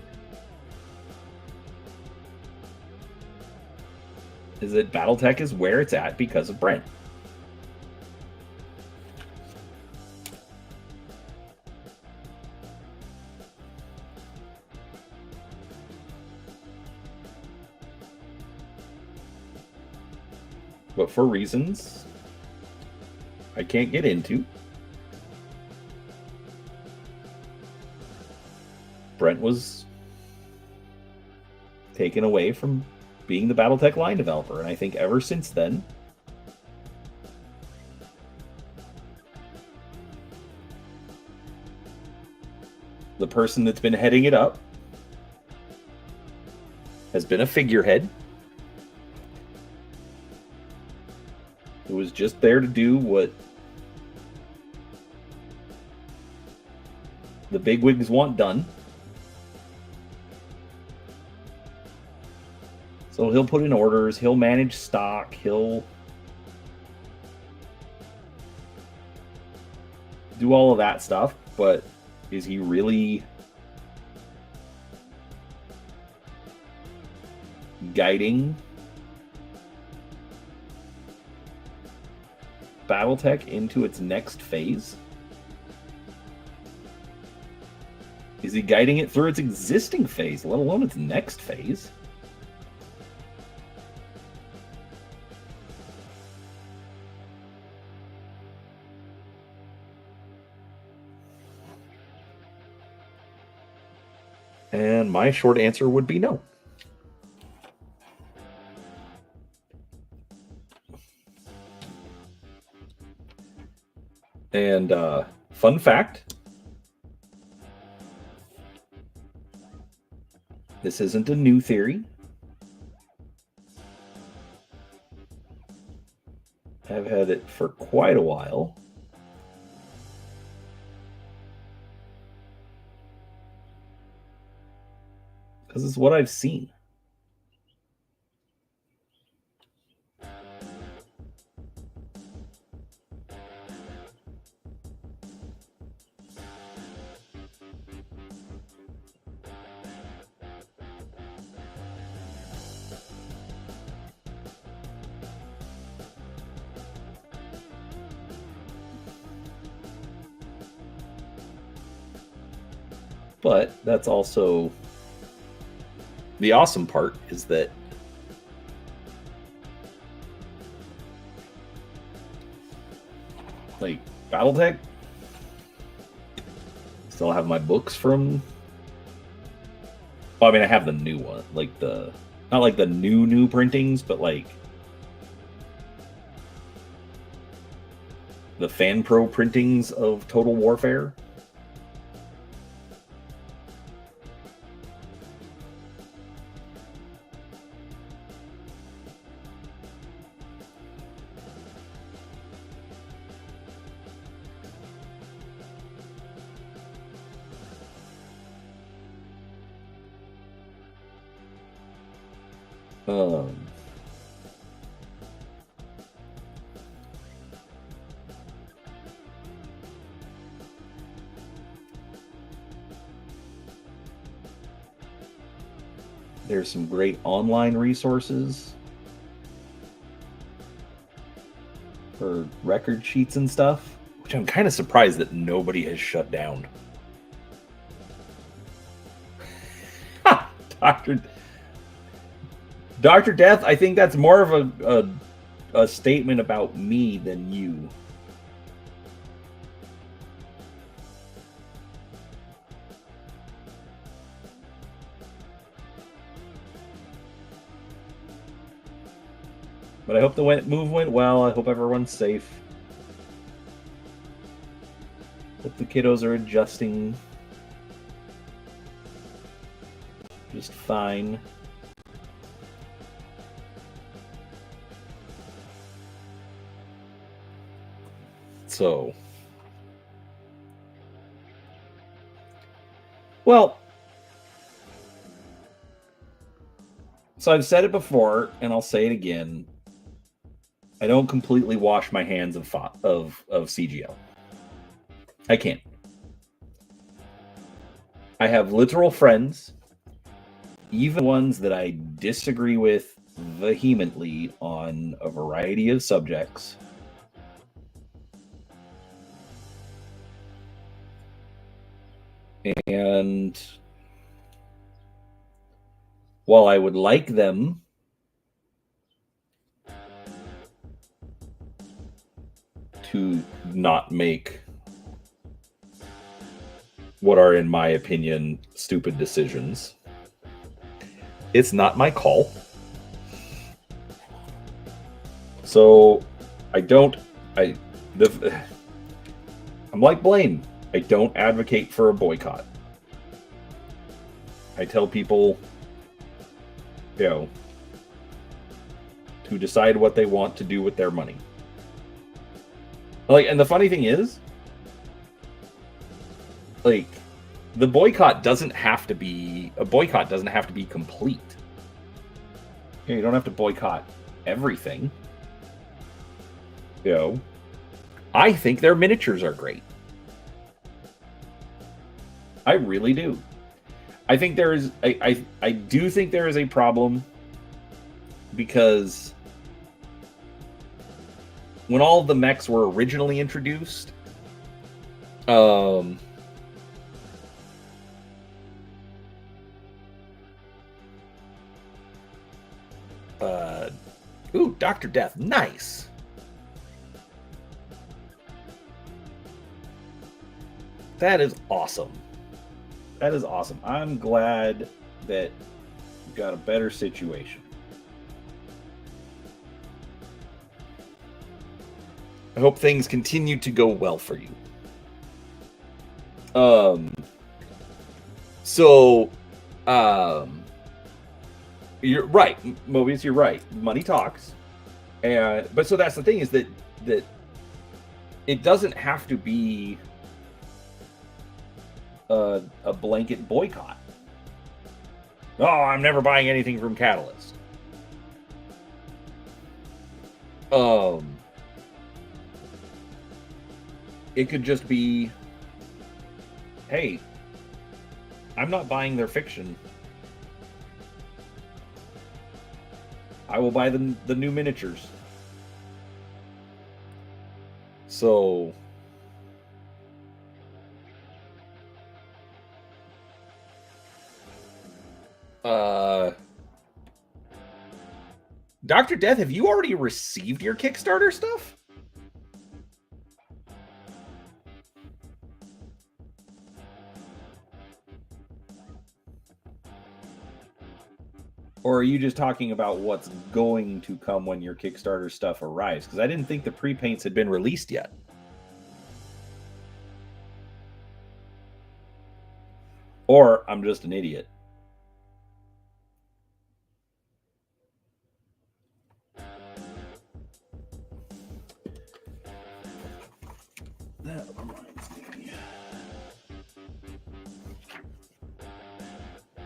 is that BattleTech is where it's at because of Brent. But for reasons I can't get into, Brent was taken away from being the BattleTech line developer, and I think ever since then, the person that's been heading it up has been a figurehead who was just there to do what the bigwigs want done. So he'll put in orders, he'll manage stock, he'll do all of that stuff, but is he really guiding BattleTech into its next phase? Is he guiding it through its existing phase, let alone its next phase? And my short answer would be no. And fun fact, this isn't a new theory. I've had it for quite a while. Because it's what I've seen. But that's also the awesome part, is that like BattleTech, still have my books from, well, I mean, I have the new one, like the, not like the new printings, but like the Fan Pro printings of Total Warfare. There's some great online resources for record sheets and stuff, which I'm kind of surprised that nobody has shut down. Dr. Death, I think that's more of a statement about me than you. But I hope the move went well. I hope everyone's safe. Hope the kiddos are adjusting just fine. So, well, so I've said it before, and I'll say it again. I don't completely wash my hands of CGL. I can't. I have literal friends, even ones that I disagree with vehemently on a variety of subjects. And while I would like them to not make what are, in my opinion, stupid decisions, it's not my call. So I'm like Blaine. I don't advocate for a boycott. I tell people, to decide what they want to do with their money. Like, and the funny thing is, like, the boycott doesn't have to be complete. You don't have to boycott everything. I think their miniatures are great. I really do. I think I do think there is a problem because when all of the mechs were originally introduced, ooh, Dr. Death, nice. That is awesome. That is awesome. I'm glad that you've got a better situation. I hope things continue to go well for you. You're right, Mobius, you're right. Money talks. But so that's the thing, is that it doesn't have to be a blanket boycott. Oh, I'm never buying anything from Catalyst. It could just be, hey, I'm not buying their fiction. I will buy the new miniatures. So Dr. Death, have you already received your Kickstarter stuff? Or are you just talking about what's going to come when your Kickstarter stuff arrives? Because I didn't think the pre-paints had been released yet. Or I'm just an idiot. That reminds me.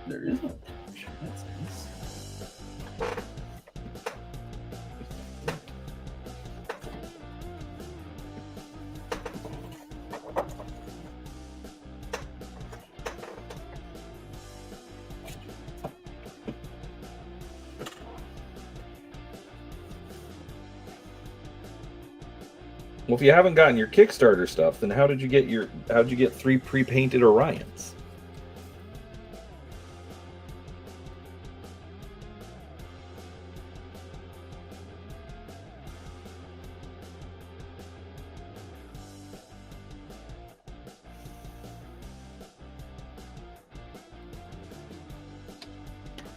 There is no touch. That's nice. Well, if you haven't gotten your Kickstarter stuff, then how'd you get 3 pre-painted Orions?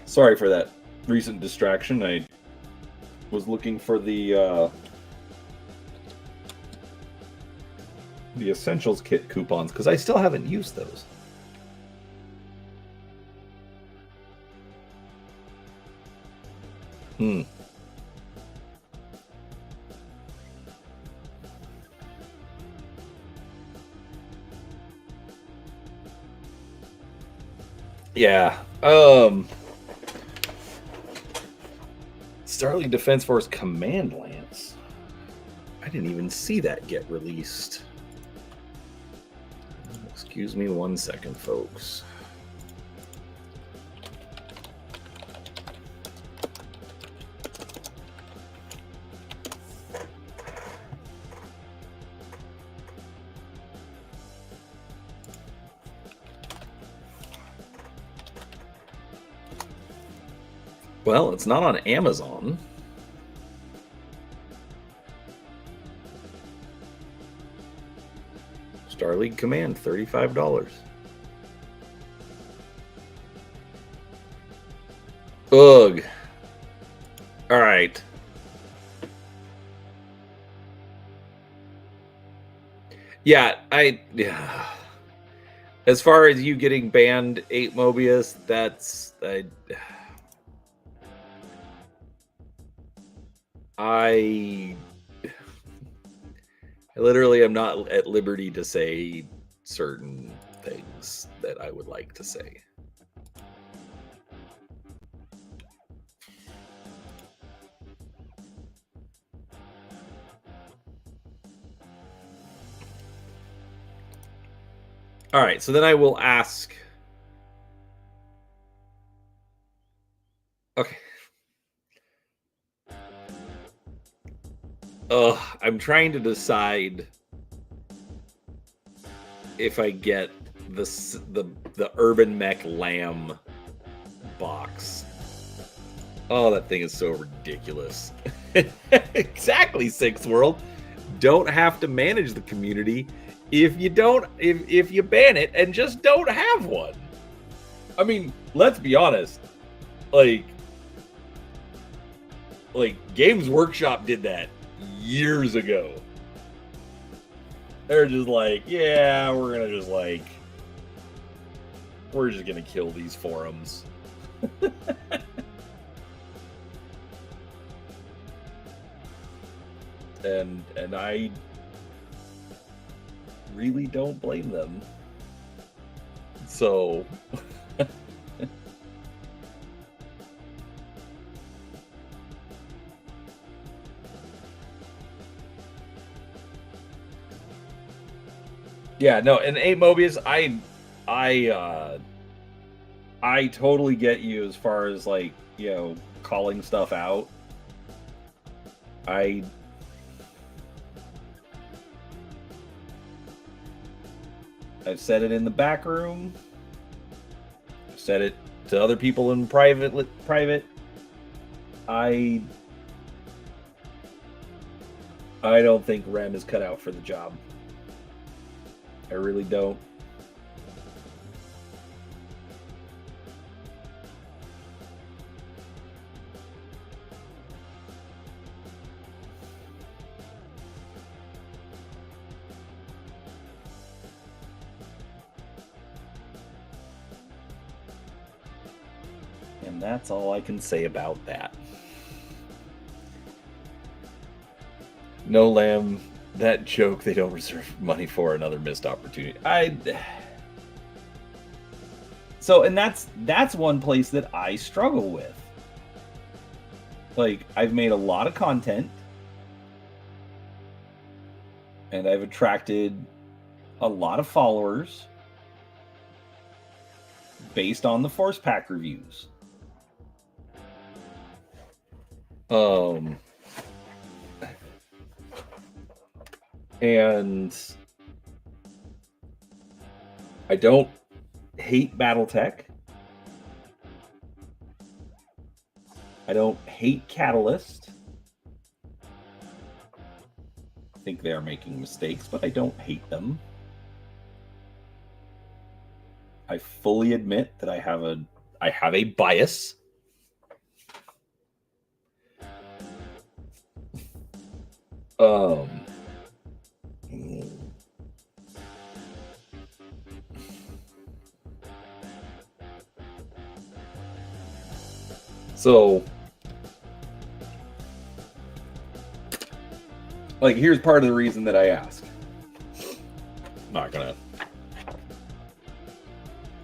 Sorry for that recent distraction. I was looking for the Essentials Kit coupons, because I still haven't used those. Yeah. Starling Defense Force Command Lance. I didn't even see that get released. Excuse me 1 second, folks. Well, it's not on Amazon. Star League Command, $35. Ugh. All right. Yeah. As far as you getting banned, 8 Mobius, that's I literally am not at liberty to say certain things that I would like to say. All right, so then I will ask. Okay. I'm trying to decide if I get the Urban Mech Lamb box. Oh, that thing is so ridiculous. Exactly, Sixth World. Don't have to manage the community if you ban it and just don't have one. I mean, let's be honest. Like Games Workshop did that years ago. They're just like, yeah, we're just gonna kill these forums. and I really don't blame them. So yeah, no, and 8 Mobius, I totally get you as far as like, you know, calling stuff out. I've said it in the back room. I've said it to other people in private. I don't think Rem is cut out for the job. I really don't. And that's all I can say about that. No Lamb, that joke they don't reserve money for, another missed opportunity. So, and that's one place that I struggle with. Like, I've made a lot of content, and I've attracted a lot of followers based on the Force Pack reviews. And I don't hate BattleTech. I don't hate Catalyst. I think they are making mistakes, but I don't hate them. I fully admit that I have a bias. So, like, here's part of the reason that I ask. Not gonna.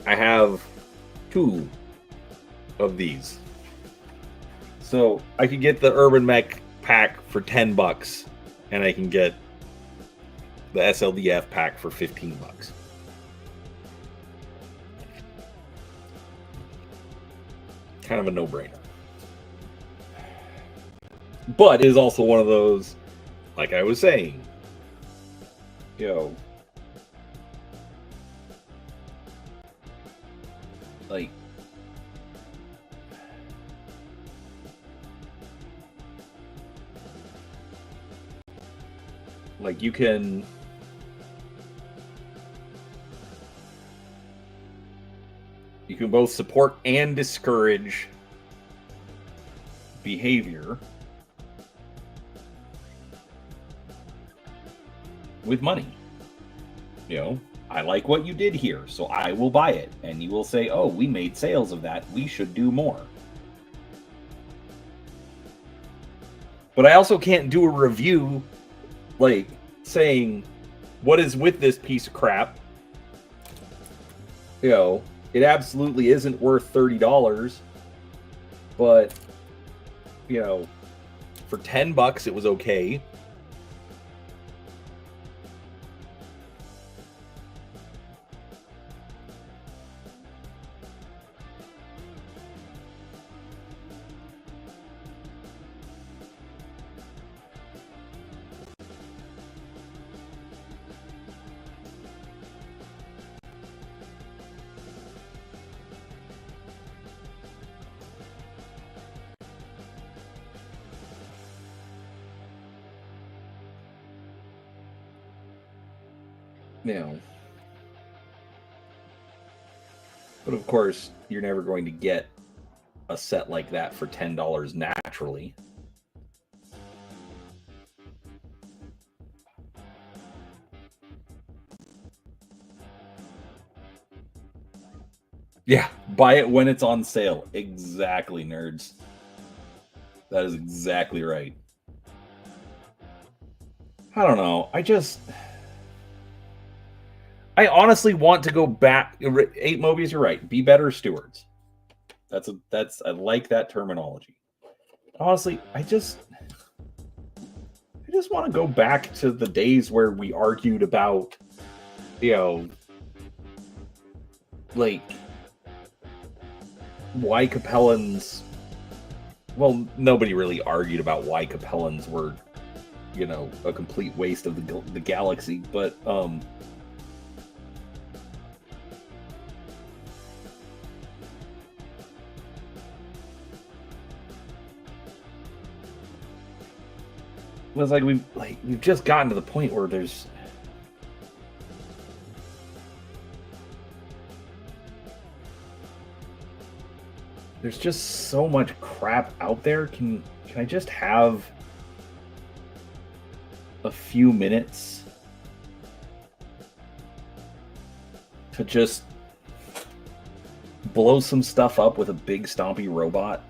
I have 2 of these. So I could get the Urban Mech pack for $10 and I can get the SLDF pack for $15. Kind of a no-brainer. But it is also one of those, like I was saying, you know, like, you can both support and discourage behavior with money. You know, I like what you did here, so I will buy it. And you will say, oh, we made sales of that, we should do more. But I also can't do a review like saying, what is with this piece of crap? You know, it absolutely isn't worth $30, but, you know, for $10 it was okay. You know, but of course, you're never going to get a set like that for $10 naturally. Yeah, buy it when it's on sale. Exactly, nerds. That is exactly right. I don't know. I honestly want to go back. 8 Mobius, you're right. Be better stewards. I like that terminology. Honestly, I just want to go back to the days where we argued about, you know, like, why Capellans. Well, nobody really argued about why Capellans were, you know, a complete waste of the galaxy, but it was like we've just gotten to the point where there's just so much crap out there. Can I just have a few minutes to just blow some stuff up with a big stompy robot?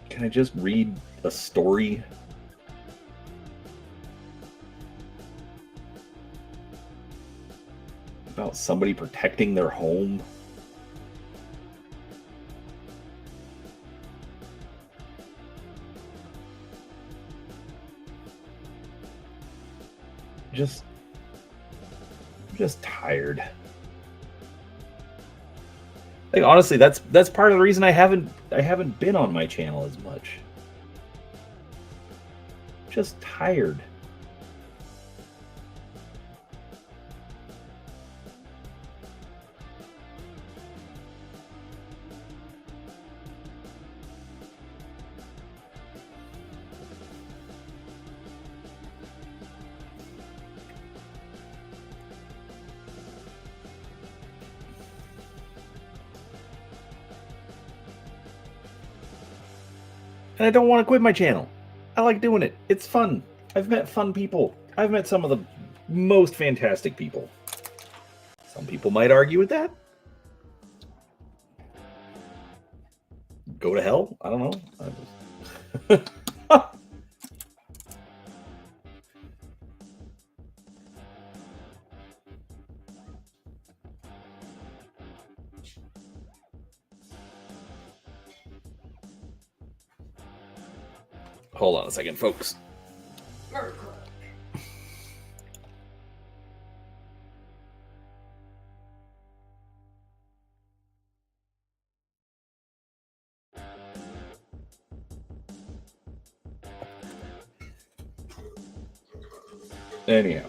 Can I just read a story? About somebody protecting their home? I'm just tired. Like, honestly, that's part of the reason I haven't been on my channel as much. Just tired. And I don't want to quit my channel. I like doing it. It's fun. I've met fun people. I've met some of the most fantastic people. Some people might argue with that. Go to hell? I don't know. Hold on a second, folks. Murder Club. Anyhow.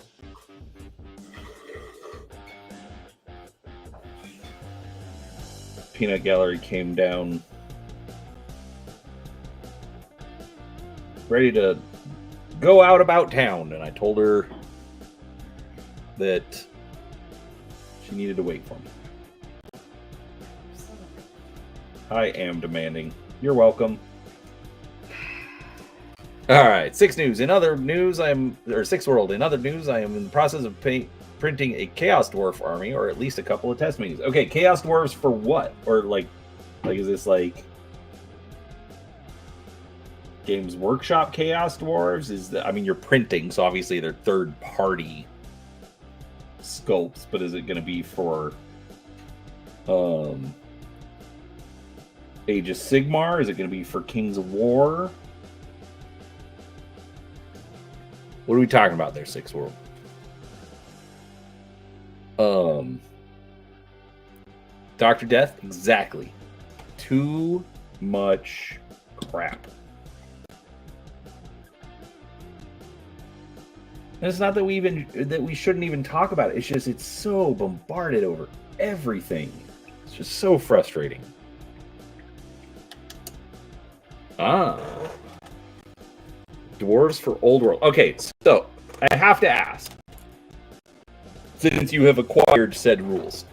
Peanut Gallery came down ready to go out about town, and I told her that she needed to wait for me. I am demanding. You're welcome. All right, 6 news. In other news, Six World. In other news, I am in the process of printing a Chaos Dwarf army, or at least a couple of test meetings. Okay, Chaos Dwarves for what? Or like is this like Games Workshop Chaos Dwarves? You're printing, so obviously they're third-party sculpts, but is it going to be for Age of Sigmar? Is it going to be for Kings of War? What are we talking about there, Six World? Dr. Death? Exactly. Too much crap. And it's not that we shouldn't even talk about it. It's just it's so bombarded over everything. It's just so frustrating. Dwarves for Old World. Okay, so I have to ask, since you have acquired said rules,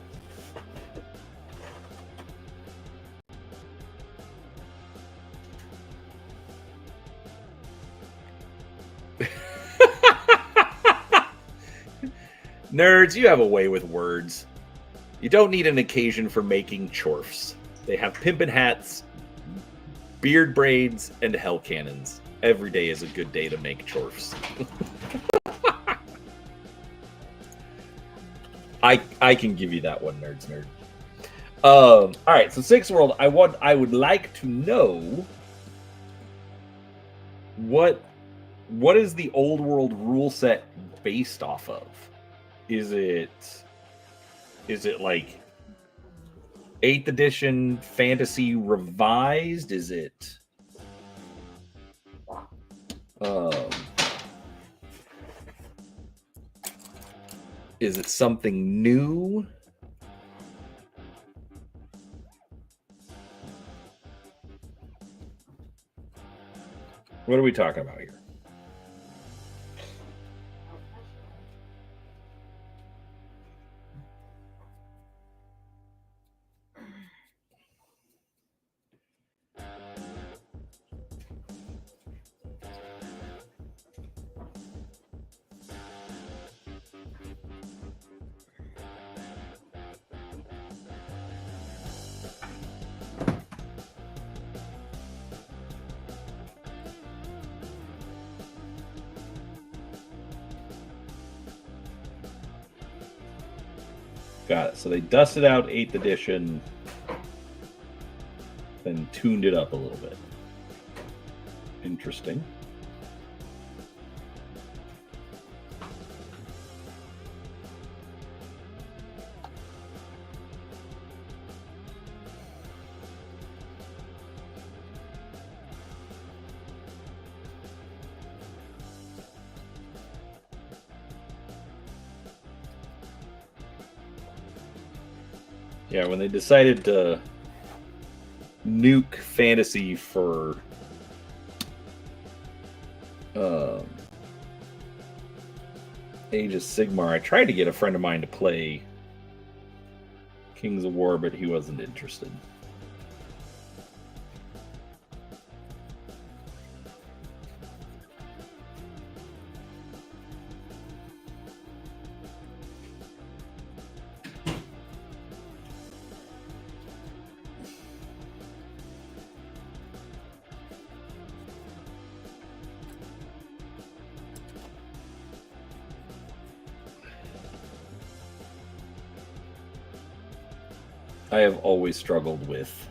nerds, you have a way with words. You don't need an occasion for making chorfs. They have pimpin' hats, beard braids, and hell cannons. Every day is a good day to make chorfs. I can give you that one, nerds nerd. All right, so Six World. I would like to know what is the Old World rule set based off of? Is it like 8th edition fantasy revised? Is it something new? What are we talking about here? Got it. So they dusted out 8th edition, then tuned it up a little bit. Interesting. Yeah, when they decided to nuke fantasy for Age of Sigmar, I tried to get a friend of mine to play Kings of War, but he wasn't interested. I have always struggled with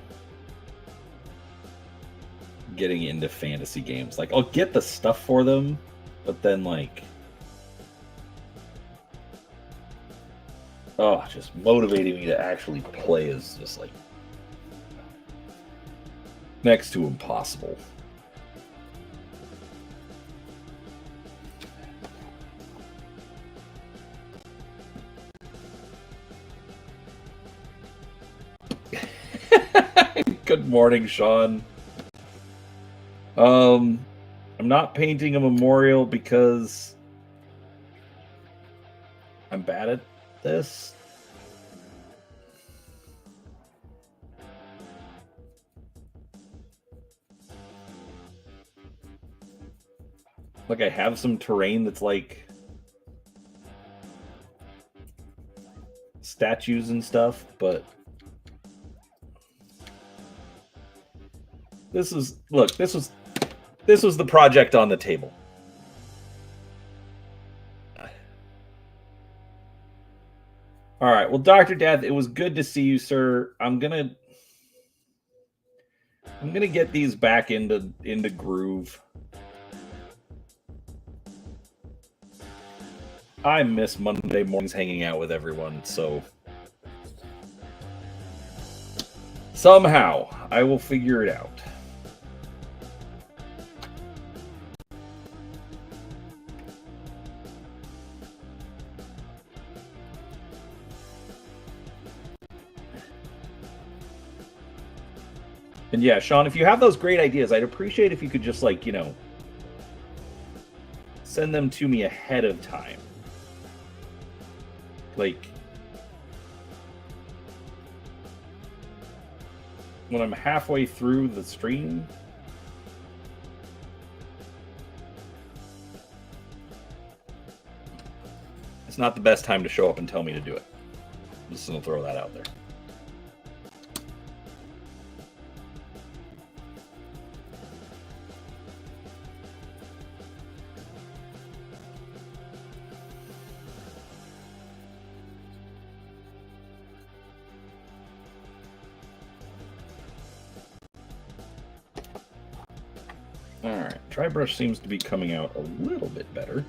getting into fantasy games. Like, I'll get the stuff for them, but then, like, just motivating me to actually play is just, like, next to impossible. Good morning, Sean. I'm not painting a memorial because I'm bad at this. Like, I have some terrain that's like statues and stuff, but this was the project on the table. All right, well, Dr. Death, it was good to see you, sir. I'm gonna get these back into groove. I miss Monday mornings hanging out with everyone, so somehow I will figure it out. And yeah, Sean, if you have those great ideas, I'd appreciate if you could just, like, send them to me ahead of time. Like, when I'm halfway through the stream. It's not the best time to show up and tell me to do it. I'm just going to throw that out there. Alright, Tribrush seems to be coming out a little bit better.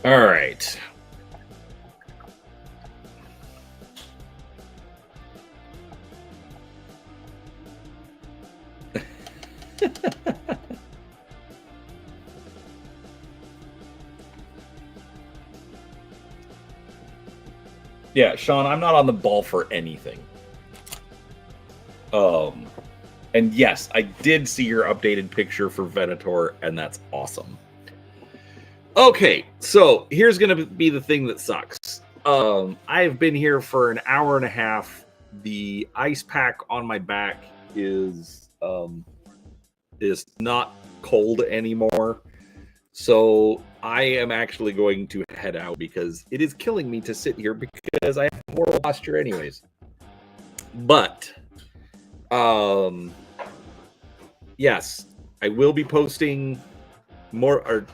All right. Yeah, Sean, I'm not on the ball for anything. And yes, I did see your updated picture for Venator, and that's awesome. Okay, so here's going to be the thing that sucks. I've been here for an hour and a half. The ice pack on my back is not cold anymore. So I am actually going to head out because it is killing me to sit here because I have horrible posture anyways. But yes, I will be posting more, or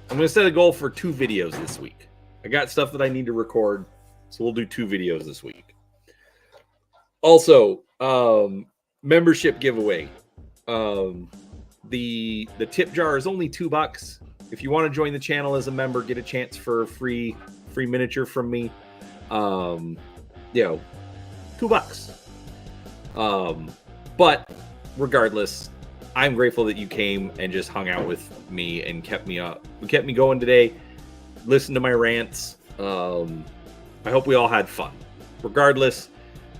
I'm going to set a goal for 2 videos this week. I got stuff that I need to record, so we'll do 2 videos this week. Also, membership giveaway. The tip jar is only $2. If you want to join the channel as a member, get a chance for a free miniature from me. $2. But regardless, I'm grateful that you came and just hung out with me and kept me going today. Listen to my rants. I hope we all had fun. Regardless,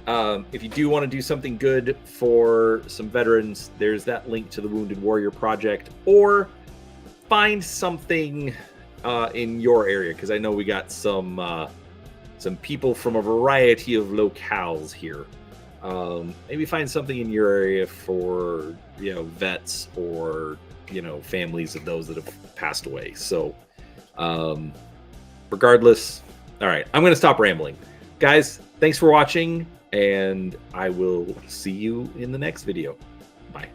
if you do want to do something good for some veterans, there's that link to the Wounded Warrior Project, or find something in your area, because I know we got some people from a variety of locales here. Maybe find something in your area for, vets or, families of those that have passed away. So, regardless, all right, I'm going to stop rambling. Guys, thanks for watching, and I will see you in the next video. Bye.